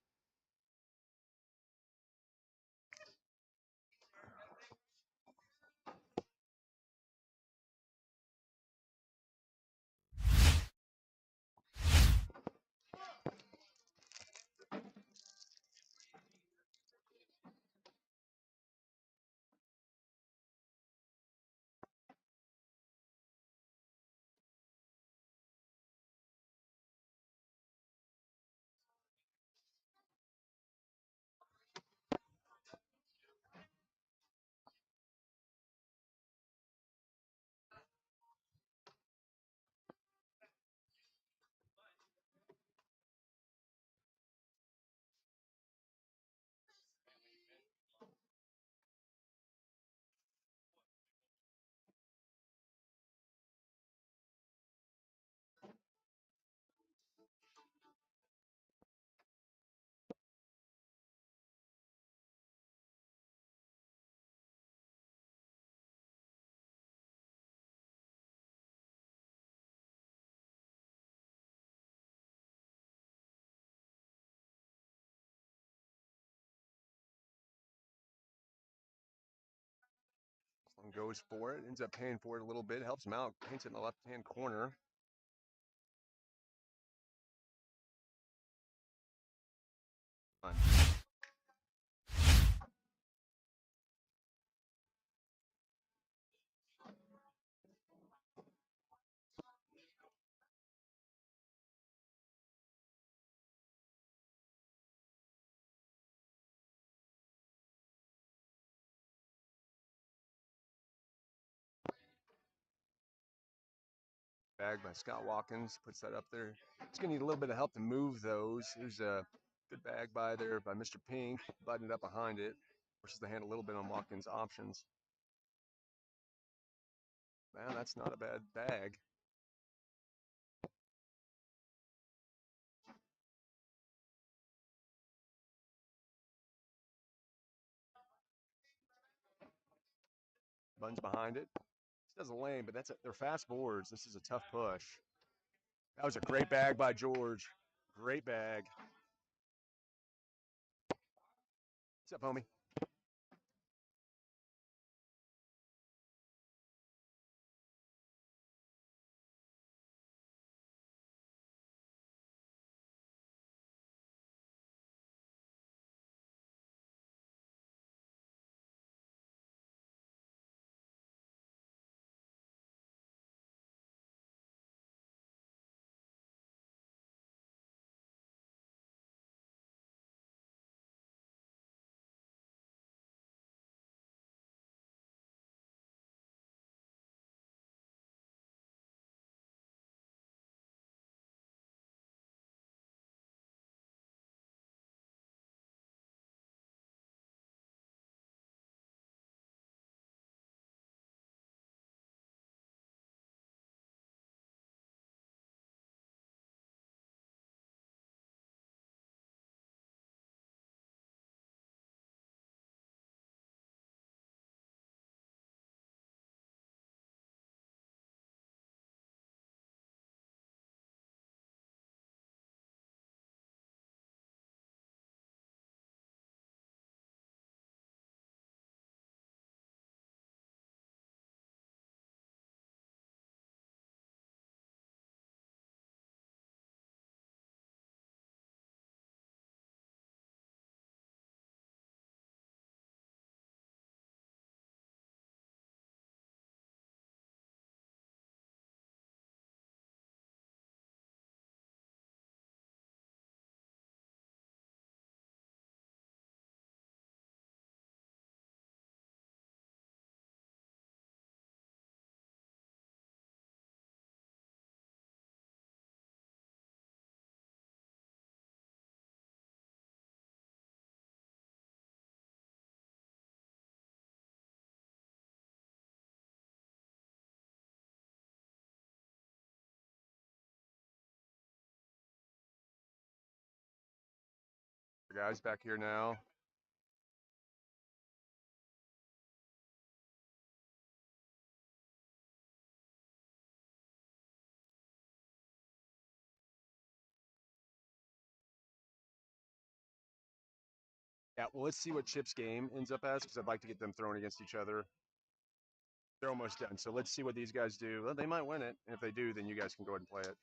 One goes for it, ends up paying for it a little bit, helps him out, paints it in the left-hand corner. Bag by Scott Watkins, puts that up there. He's going to need a little bit of help to move those. There's a good bag by there by Mr. Pink, buttoned up behind it. Forces the hand a little bit on Watkins' options. Man, that's not a bad bag. Buns behind it. This does a lane, but they're fast boards. This is a tough push. That was a great bag by George. Great bag. What's up, homie? Guys, back here now. Yeah, well, let's see what Chip's game ends up as because I'd like to get them thrown against each other. They're almost done. So let's see what these guys do. Well, they might win it. And if they do, then you guys can go ahead and play it.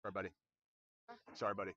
Sorry, buddy. Sorry, buddy.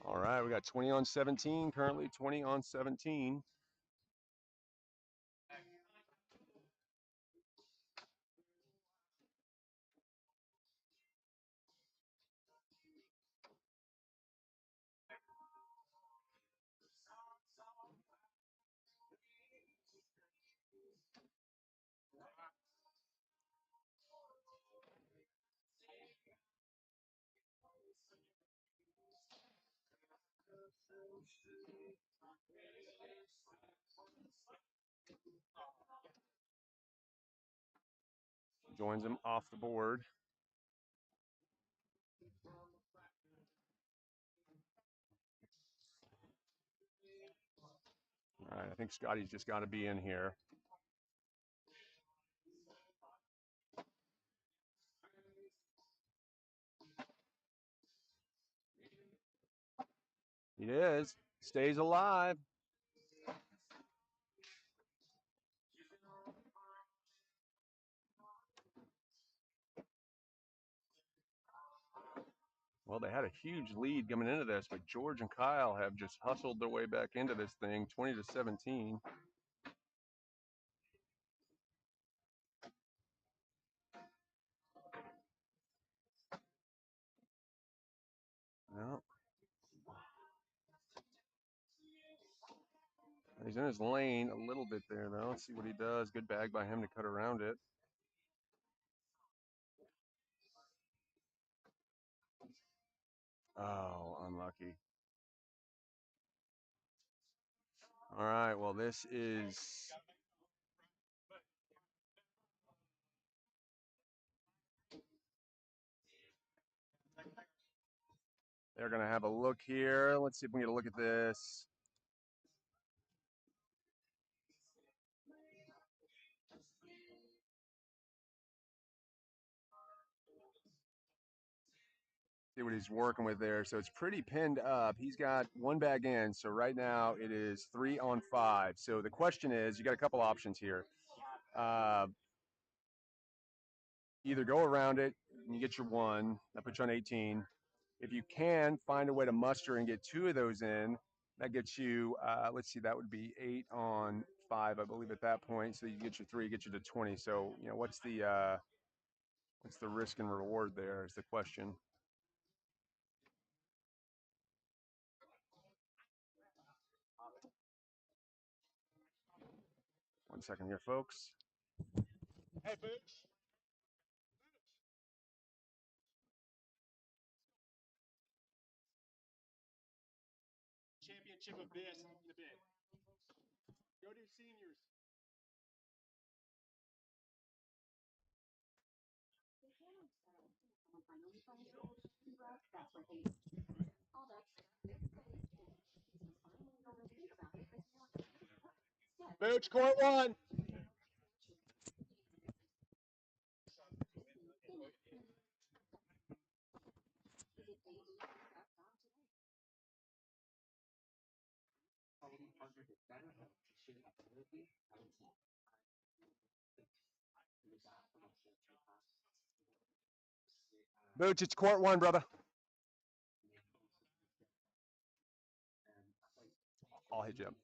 All right, we got 20 on 17, currently 20 on 17. Joins him off the board. All right, I think Scotty's just got to be in here. He is. Stays alive. Well, they had a huge lead coming into this, but George and Kyle have just hustled their way back into this thing, 20 to 17. Well, he's in his lane a little bit there, though. Let's see what he does. Good bag by him to cut around it. Oh, unlucky. All right, well, this is they're going to have a look here. Let's see if we can get a look at this. See what he's working with there. So it's pretty pinned up. He's got one bag in. So right now it is 3 on 5. So the question is, you got a couple options here. Either go around it and you get your one, that puts you on 18. If you can find a way to muster and get two of those in, that gets you, let's see, that would be 8 on 5, I believe, at that point. So you get your 3, get you to 20. So, you know, what's the risk and reward there is the question. One second here, folks. Hey, Booch. Championship of this in a bit. Go do seniors. Booch, court one. Booch, it's court one, brother. I'll hit you up.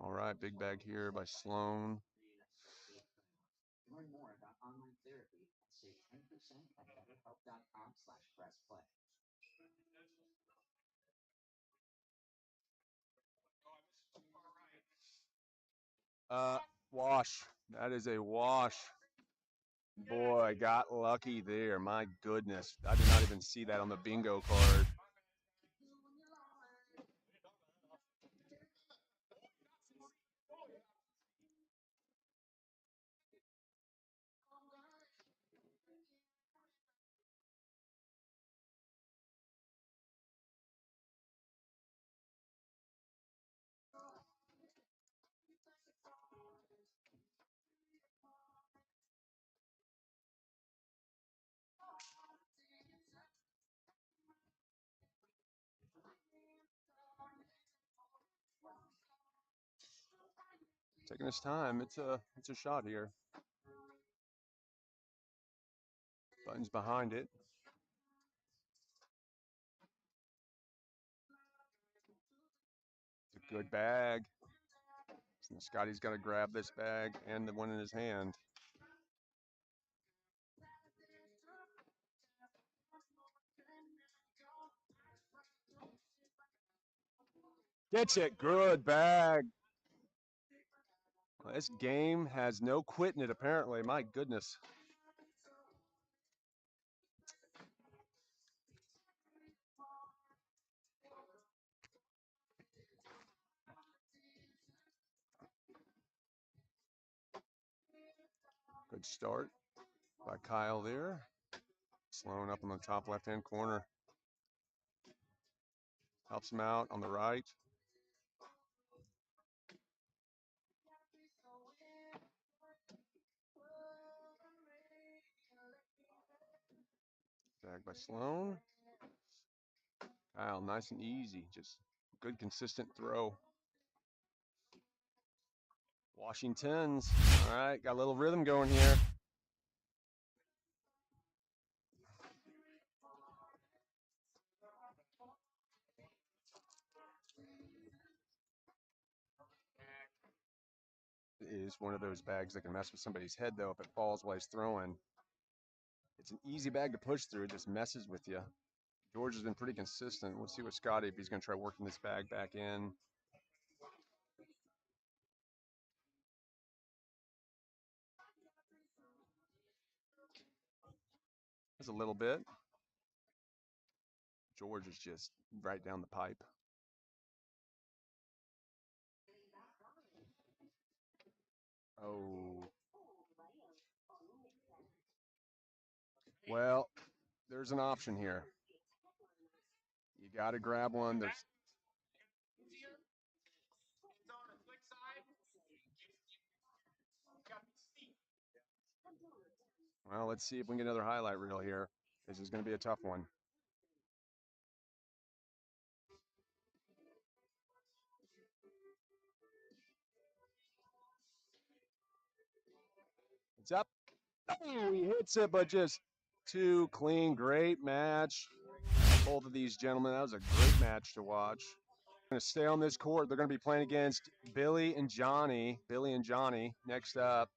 All right, big bag here by Sloan. Wash. That is a wash. Boy, I got lucky there. My goodness. I did not even see that on the bingo card. Taking his time. It's a shot here. Buttons behind it. Good bag. And Scotty's got to grab this bag and the one in his hand. Gets it. Good bag. Well, this game has no quit in it, apparently. My goodness. Good start by Kyle there. Slowing up on the top left-hand corner. Helps him out on the right. Bag by Sloan. Kyle, nice and easy. Just good, consistent throw. Washington's. All right, got a little rhythm going here. It is one of those bags that can mess with somebody's head, though, if it falls while he's throwing. It's an easy bag to push through. It just messes with you. George has been pretty consistent. We'll see with Scotty if he's going to try working this bag back in. There's a little bit. George is just right down the pipe. Oh. Well, there's an option here. You got to grab one. There's Well, let's see if we can get another highlight reel here. This is going to be a tough one. It's up. Oh, he hits it, but just too clean. Great match. Both of these gentlemen, that was a great match to watch. Going to stay on this court. They're going to be playing against Billy and Johnny. Billy and Johnny next up.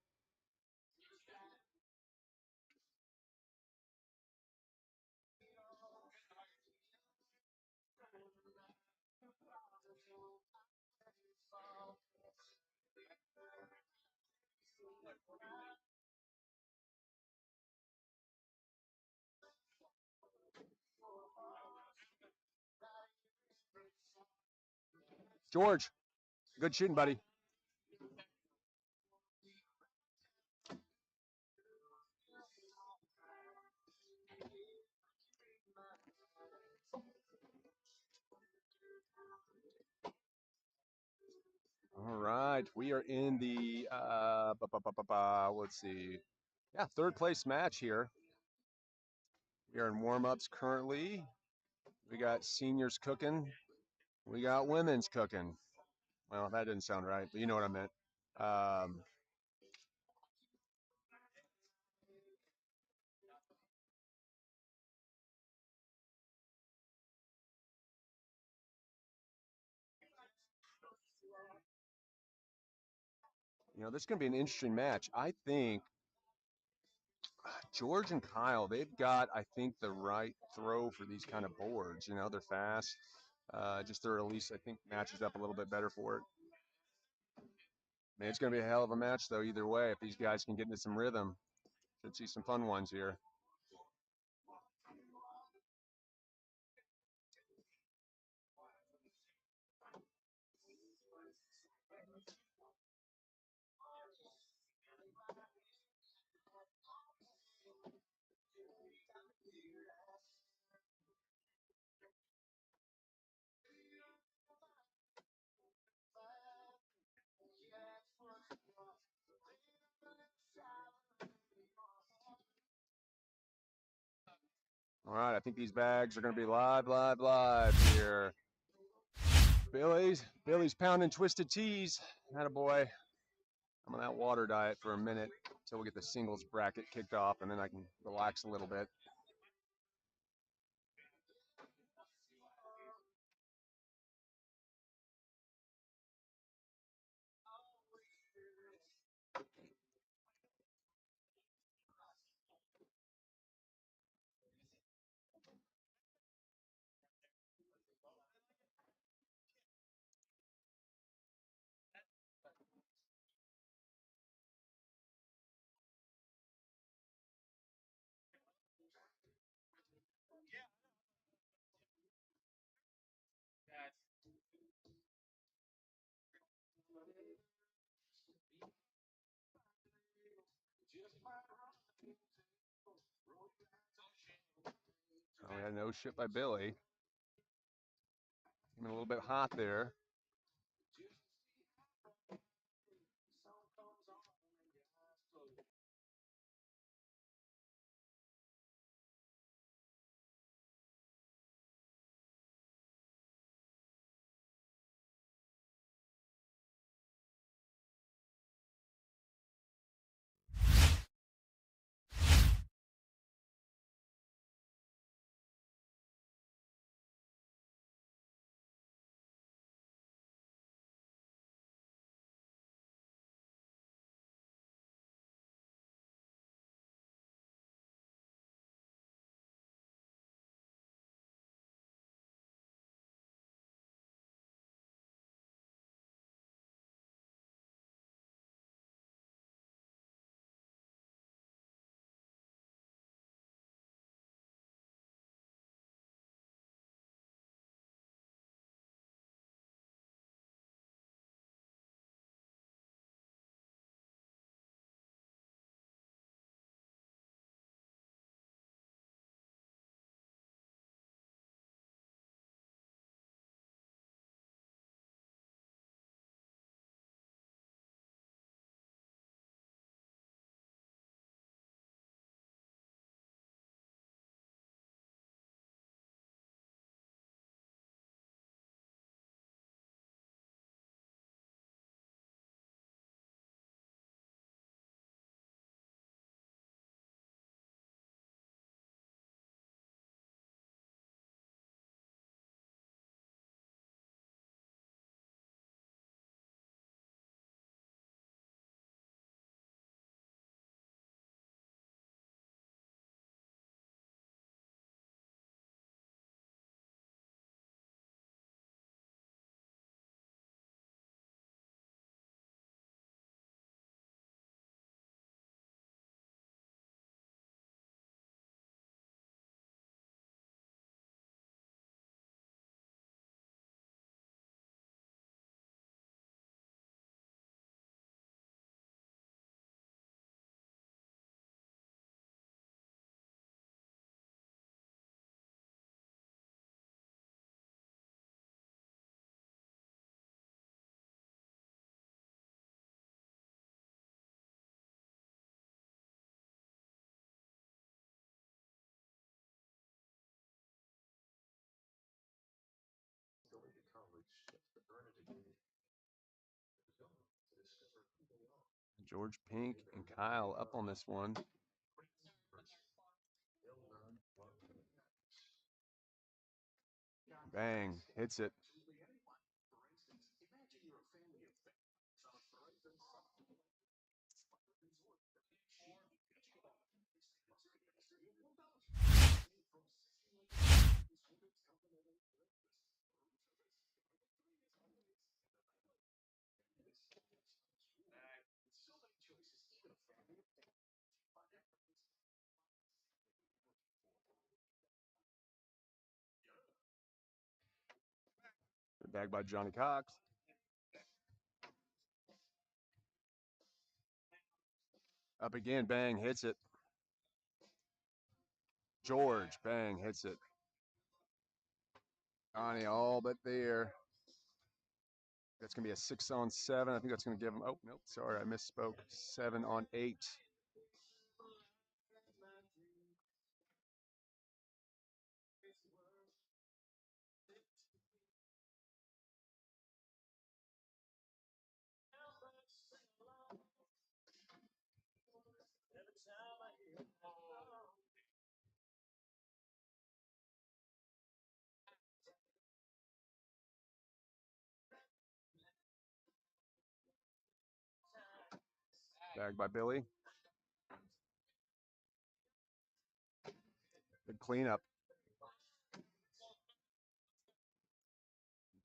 George, good shooting, buddy. All right, we are in the let's see, yeah, third place match here. We are in warm-ups currently. We got seniors cooking. We got women's cooking. Well, that didn't sound right, but you know what I meant. This is going to be an interesting match. I think George and Kyle, they've got, I think, the right throw for these kind of boards. They're fast. Just their release, I think, matches up a little bit better for it. Man, it's going to be a hell of a match, though, either way. If these guys can get into some rhythm, should see some fun ones here. All right, I think these bags are going to be live here. Billy's pounding twisted teas. Attaboy. I'm on that water diet for a minute until we get the singles bracket kicked off, and then I can relax a little bit. Yeah, no shit by Billy. Even a little bit hot there. George Pink and Kyle up on this one. Bang, hits it. Bagged by Johnny Cox. Up again, bang, hits it. George, bang, hits it. Johnny all but there. That's going to be a 6-on-7. I think that's going to give him, oh, nope, sorry, I misspoke. 7-on-8. Bagged by Billy. Good cleanup.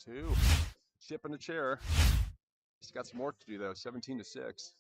2. Chip in the chair. He's got some work to do though. 17-6.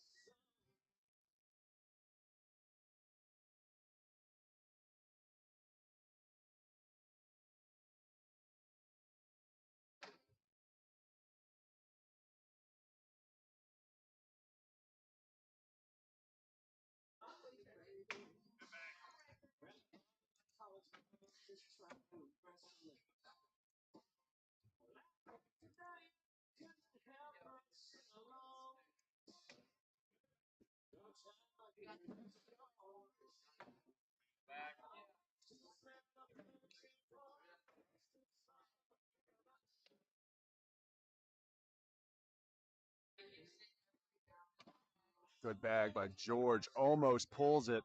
Good bag by George. Almost pulls it.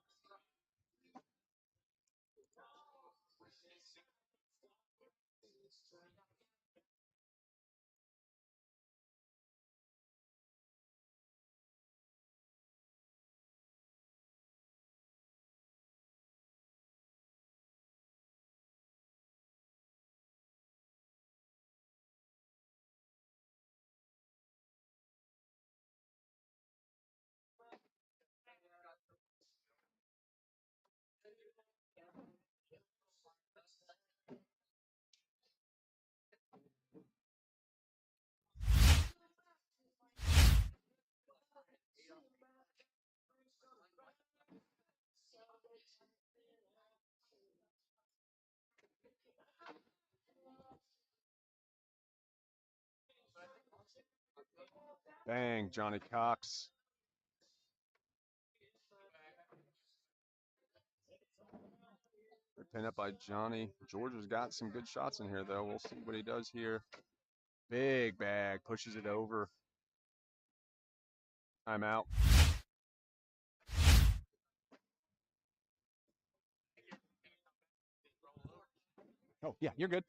Bang, Johnny Cox. Pin up by Johnny. George has got some good shots in here, though. We'll see what he does here. Big bag, pushes it over. I'm out. Oh, yeah, you're good.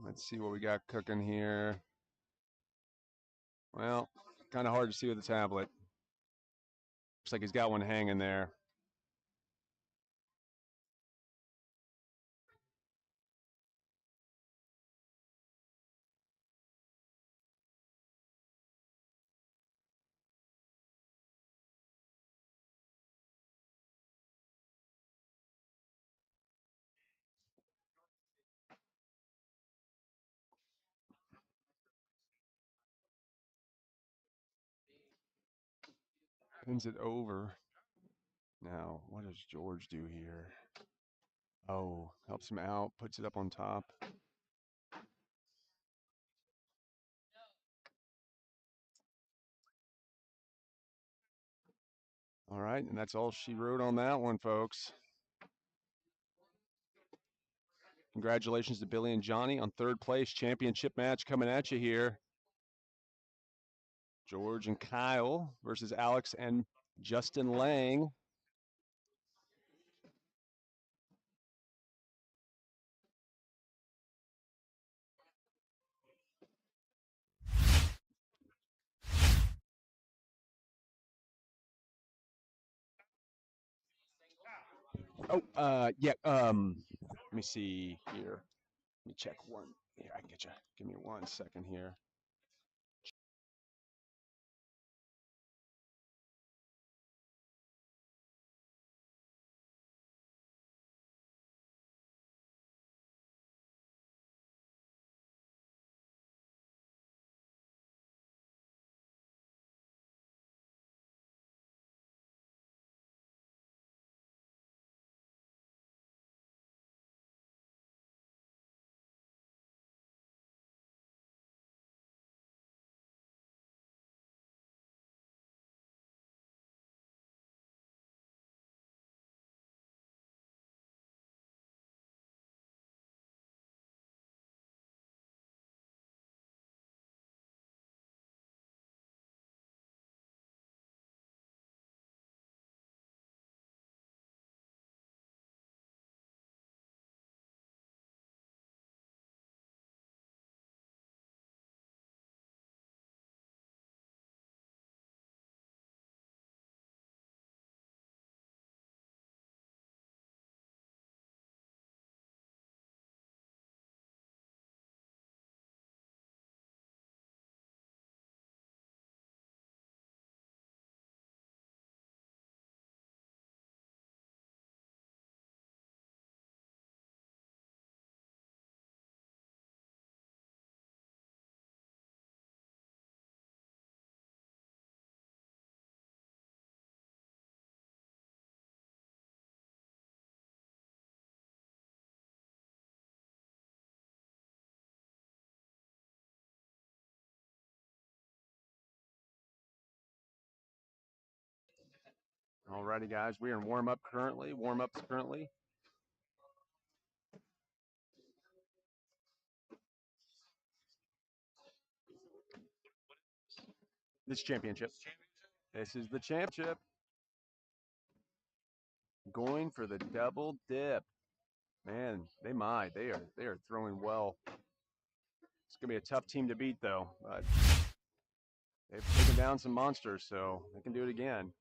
Let's see what we got cooking here. Well, kind of hard to see with the tablet. Looks like he's got one hanging there. Pins it over. Now, what does George do here? Oh, helps him out, puts it up on top. All right, and that's all she wrote on that one, folks. Congratulations to Billy and Johnny on third place. Championship match coming at you here. George and Kyle versus Alex and Justin Lang. Oh, yeah. Let me see here. Let me check one. Here, I can get you. Give me 1 second here. Alrighty, guys, we are in warm-up currently. Warm-ups currently. This championship. This is the championship. Going for the double dip. Man, they are throwing well. It's gonna be a tough team to beat though, but they've taken down some monsters, so they can do it again.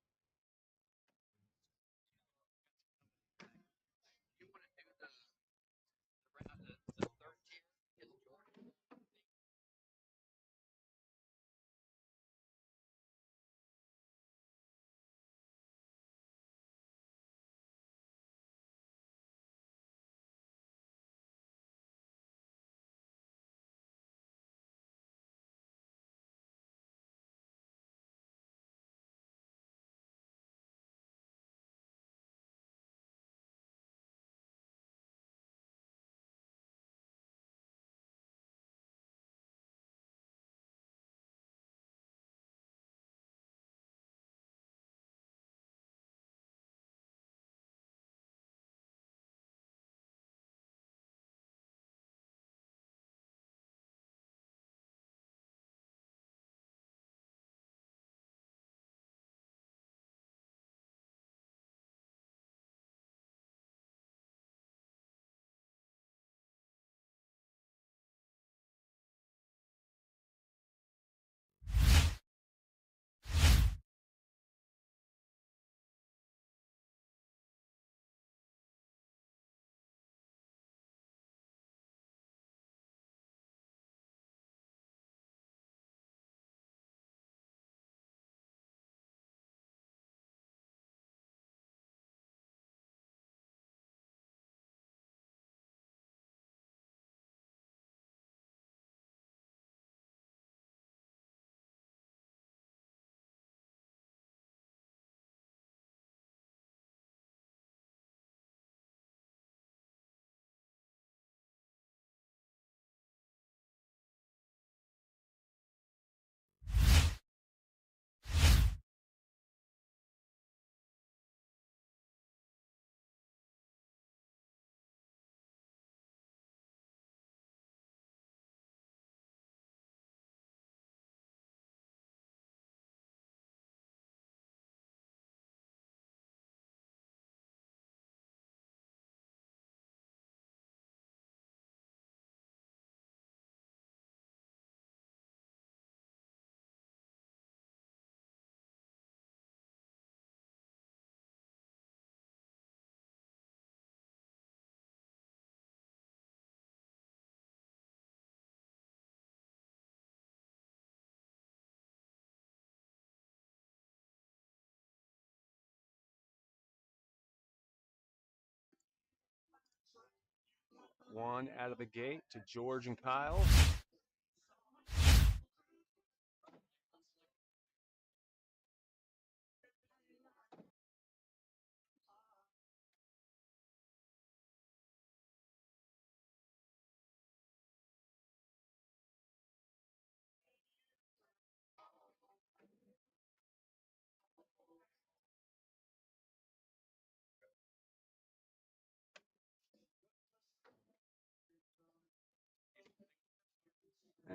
One out of the gate to George and Kyle.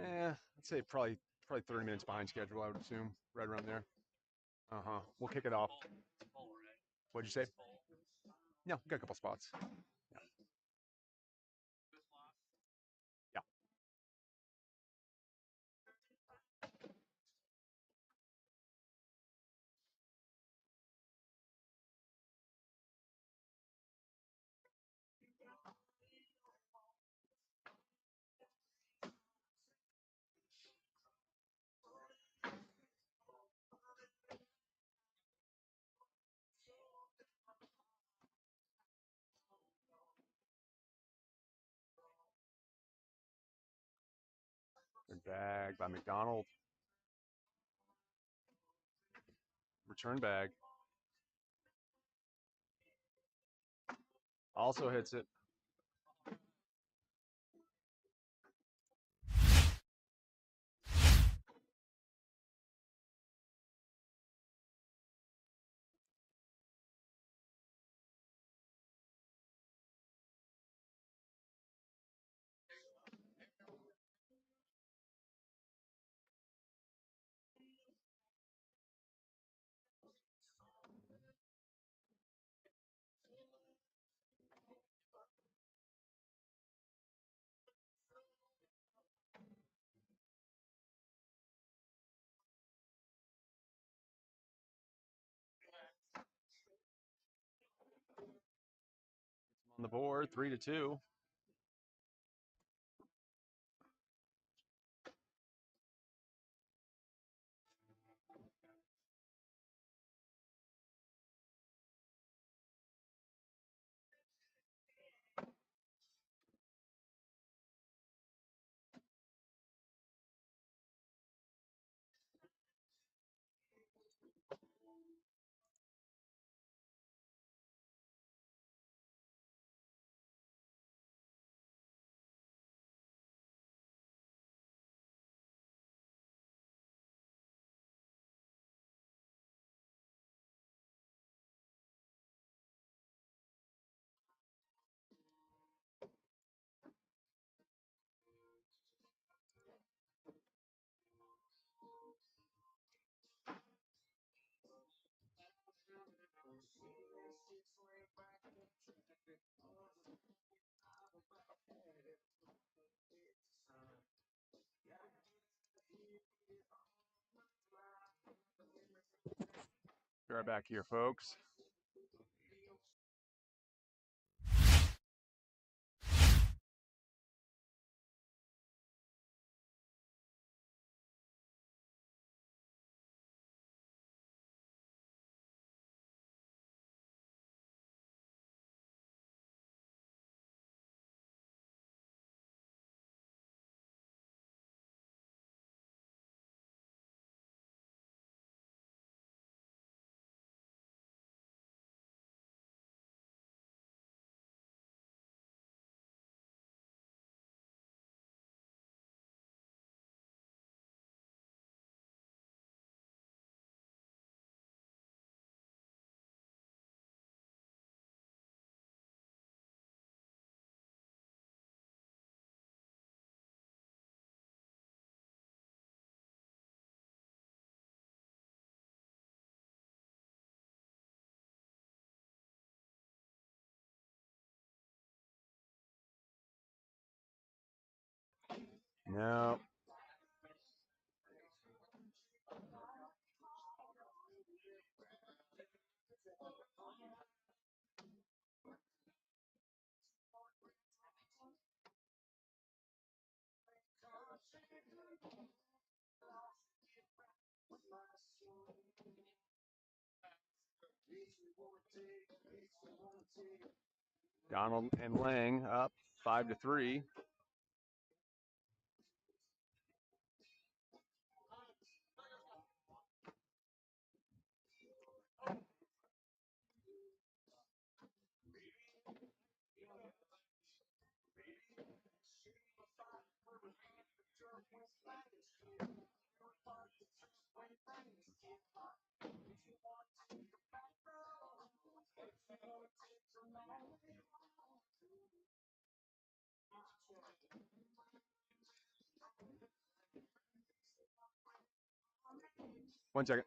I'd say probably 30 minutes behind schedule, I would assume, right around there. Uh-huh. We'll kick it off. What'd you say? No, we got a couple spots. Yeah. Yeah. Good bag by McDonald. Return bag. Also hits it. on the board, 3-2. Be right back here, folks. No. Donald and Lang up 5-3. One second.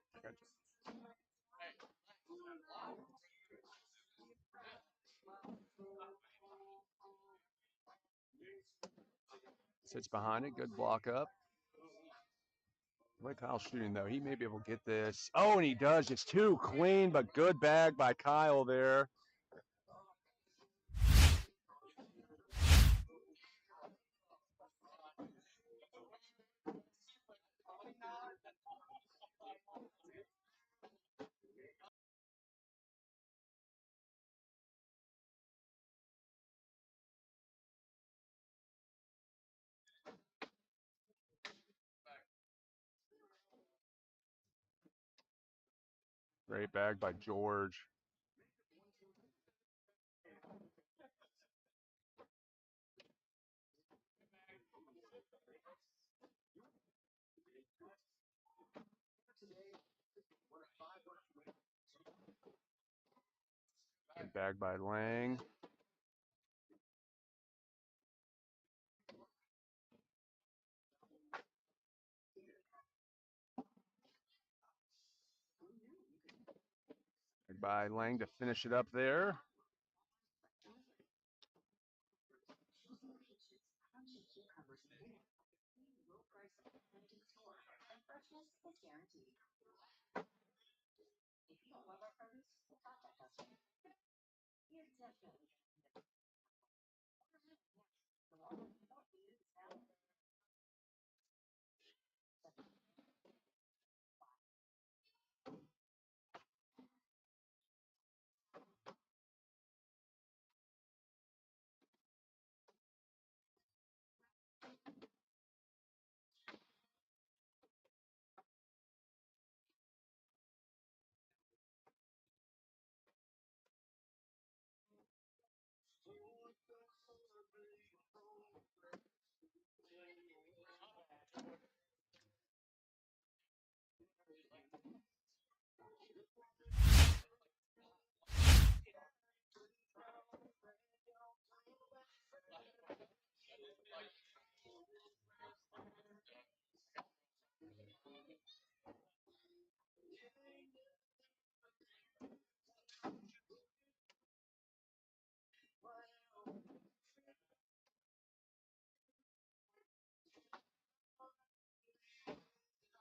Sits behind it. Good block up. Like Kyle's shooting, though. He may be able to get this. Oh, and he does. It's too clean, but good bag by Kyle there. Great bag by George. Good bag by Lang. Bag by Lang to finish it up there.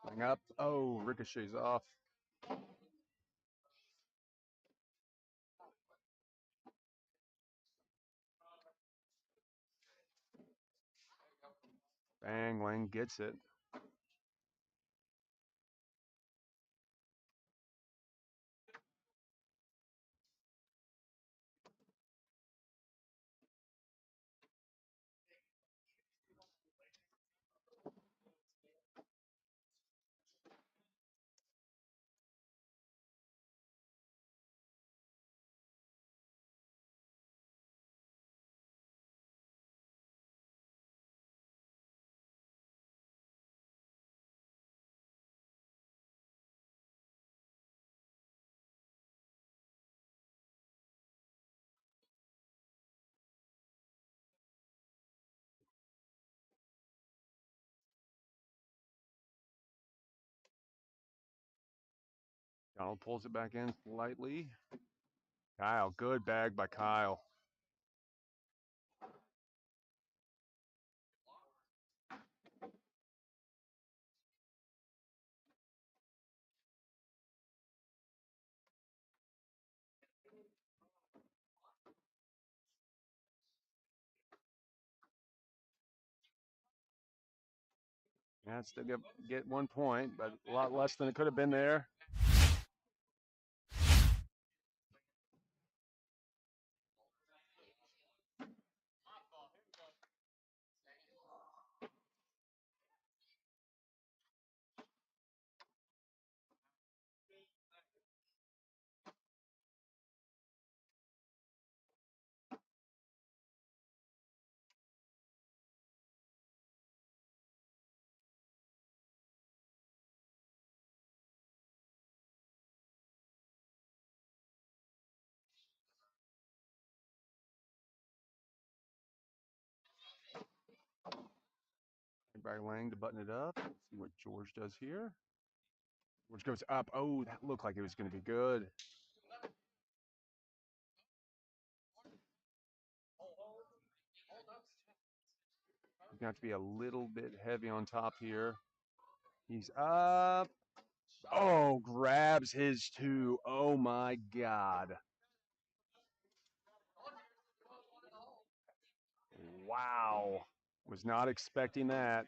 Hang up. Oh, ricochets off. Bang, Lang gets it. Donald pulls it back in slightly. Kyle, good bag by Kyle. Yeah, still get 1 point, but a lot less than it could have been there. Back Lang to button it up. See what George does here. George goes up. Oh, that looked like it was going to be good. He's going to have to be a little bit heavy on top here. He's up. Oh, grabs his two. Oh my God. Wow. Was not expecting that.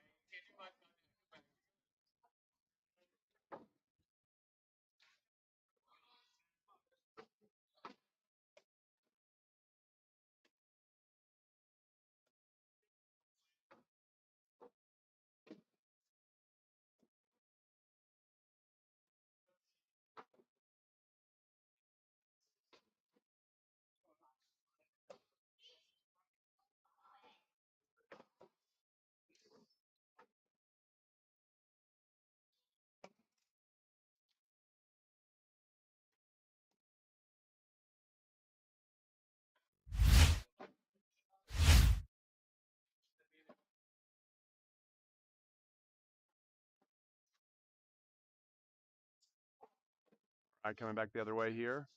All right, coming back the other way here.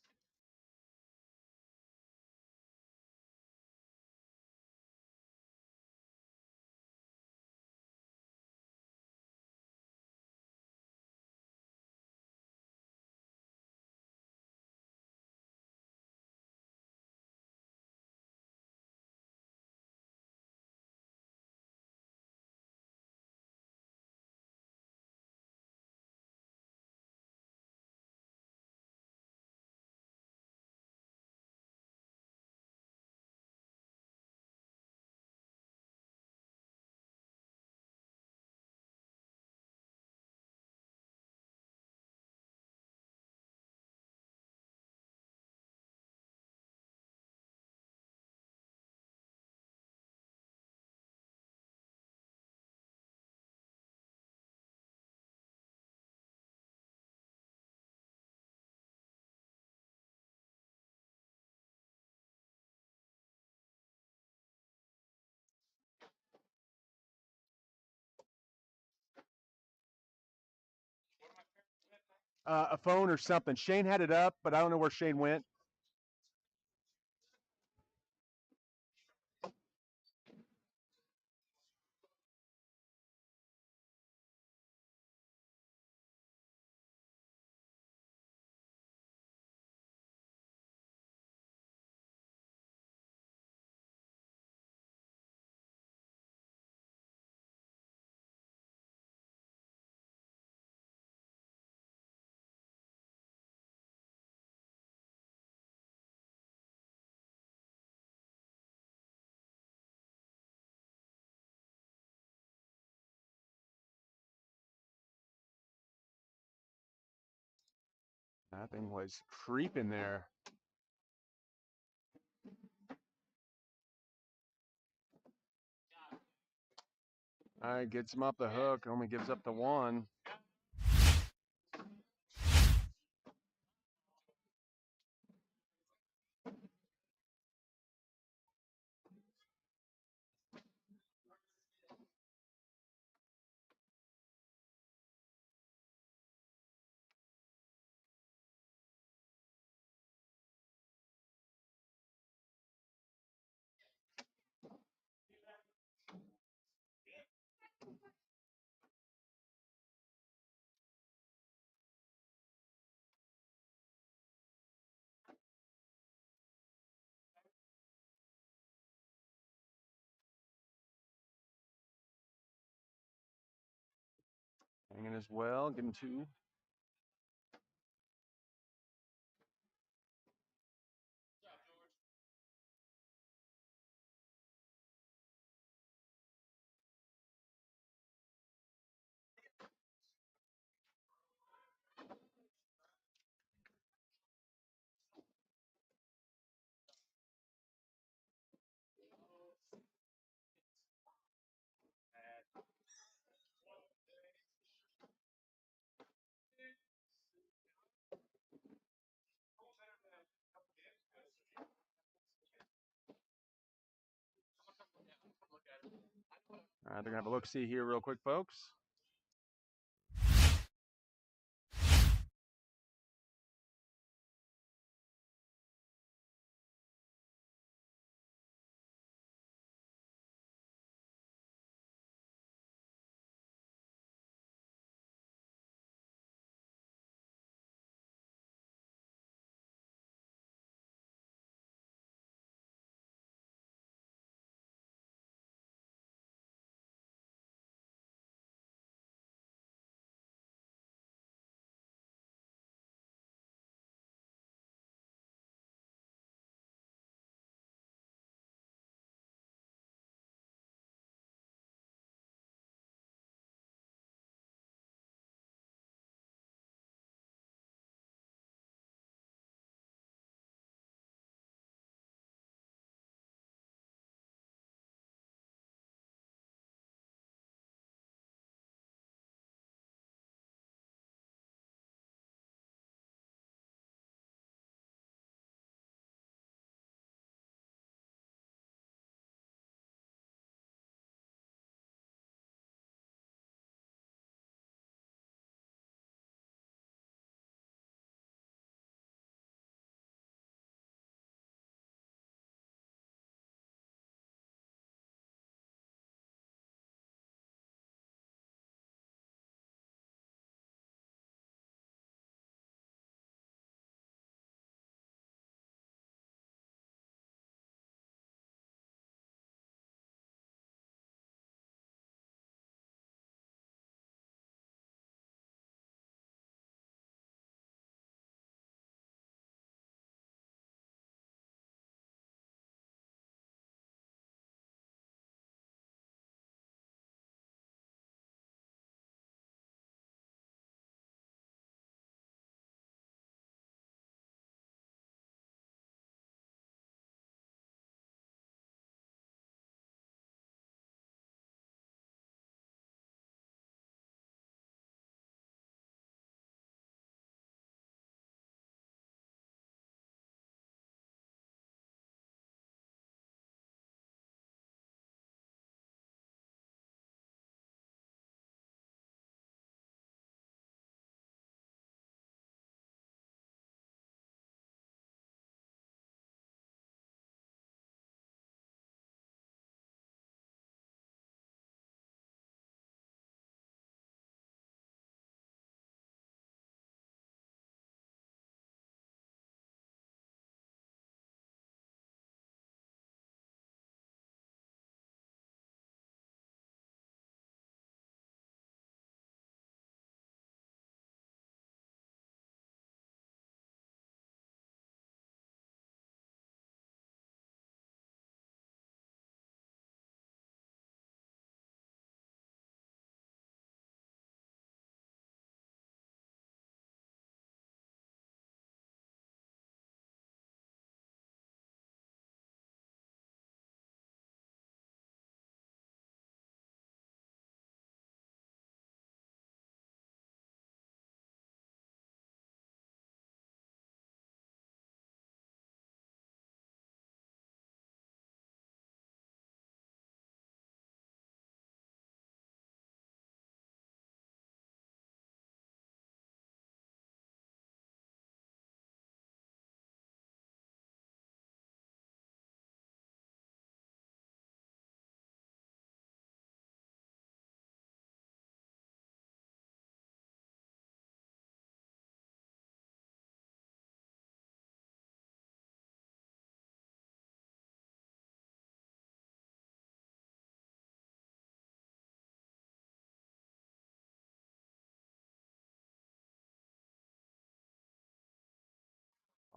a phone or something. Shane had it up, but I don't know where Shane went. That thing was creeping there. All right, gets him off the hook. Only gives up the one. Hanging as well, getting two. All right, they're gonna have a look see here real quick, folks.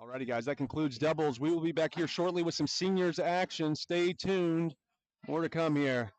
Alrighty, guys, that concludes doubles. We will be back here shortly with some seniors action. Stay tuned. More to come here.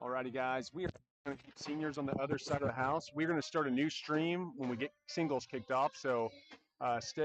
Alrighty, guys, we are going to keep seniors on the other side of the house. We're going to start a new stream when we get singles kicked off, so stay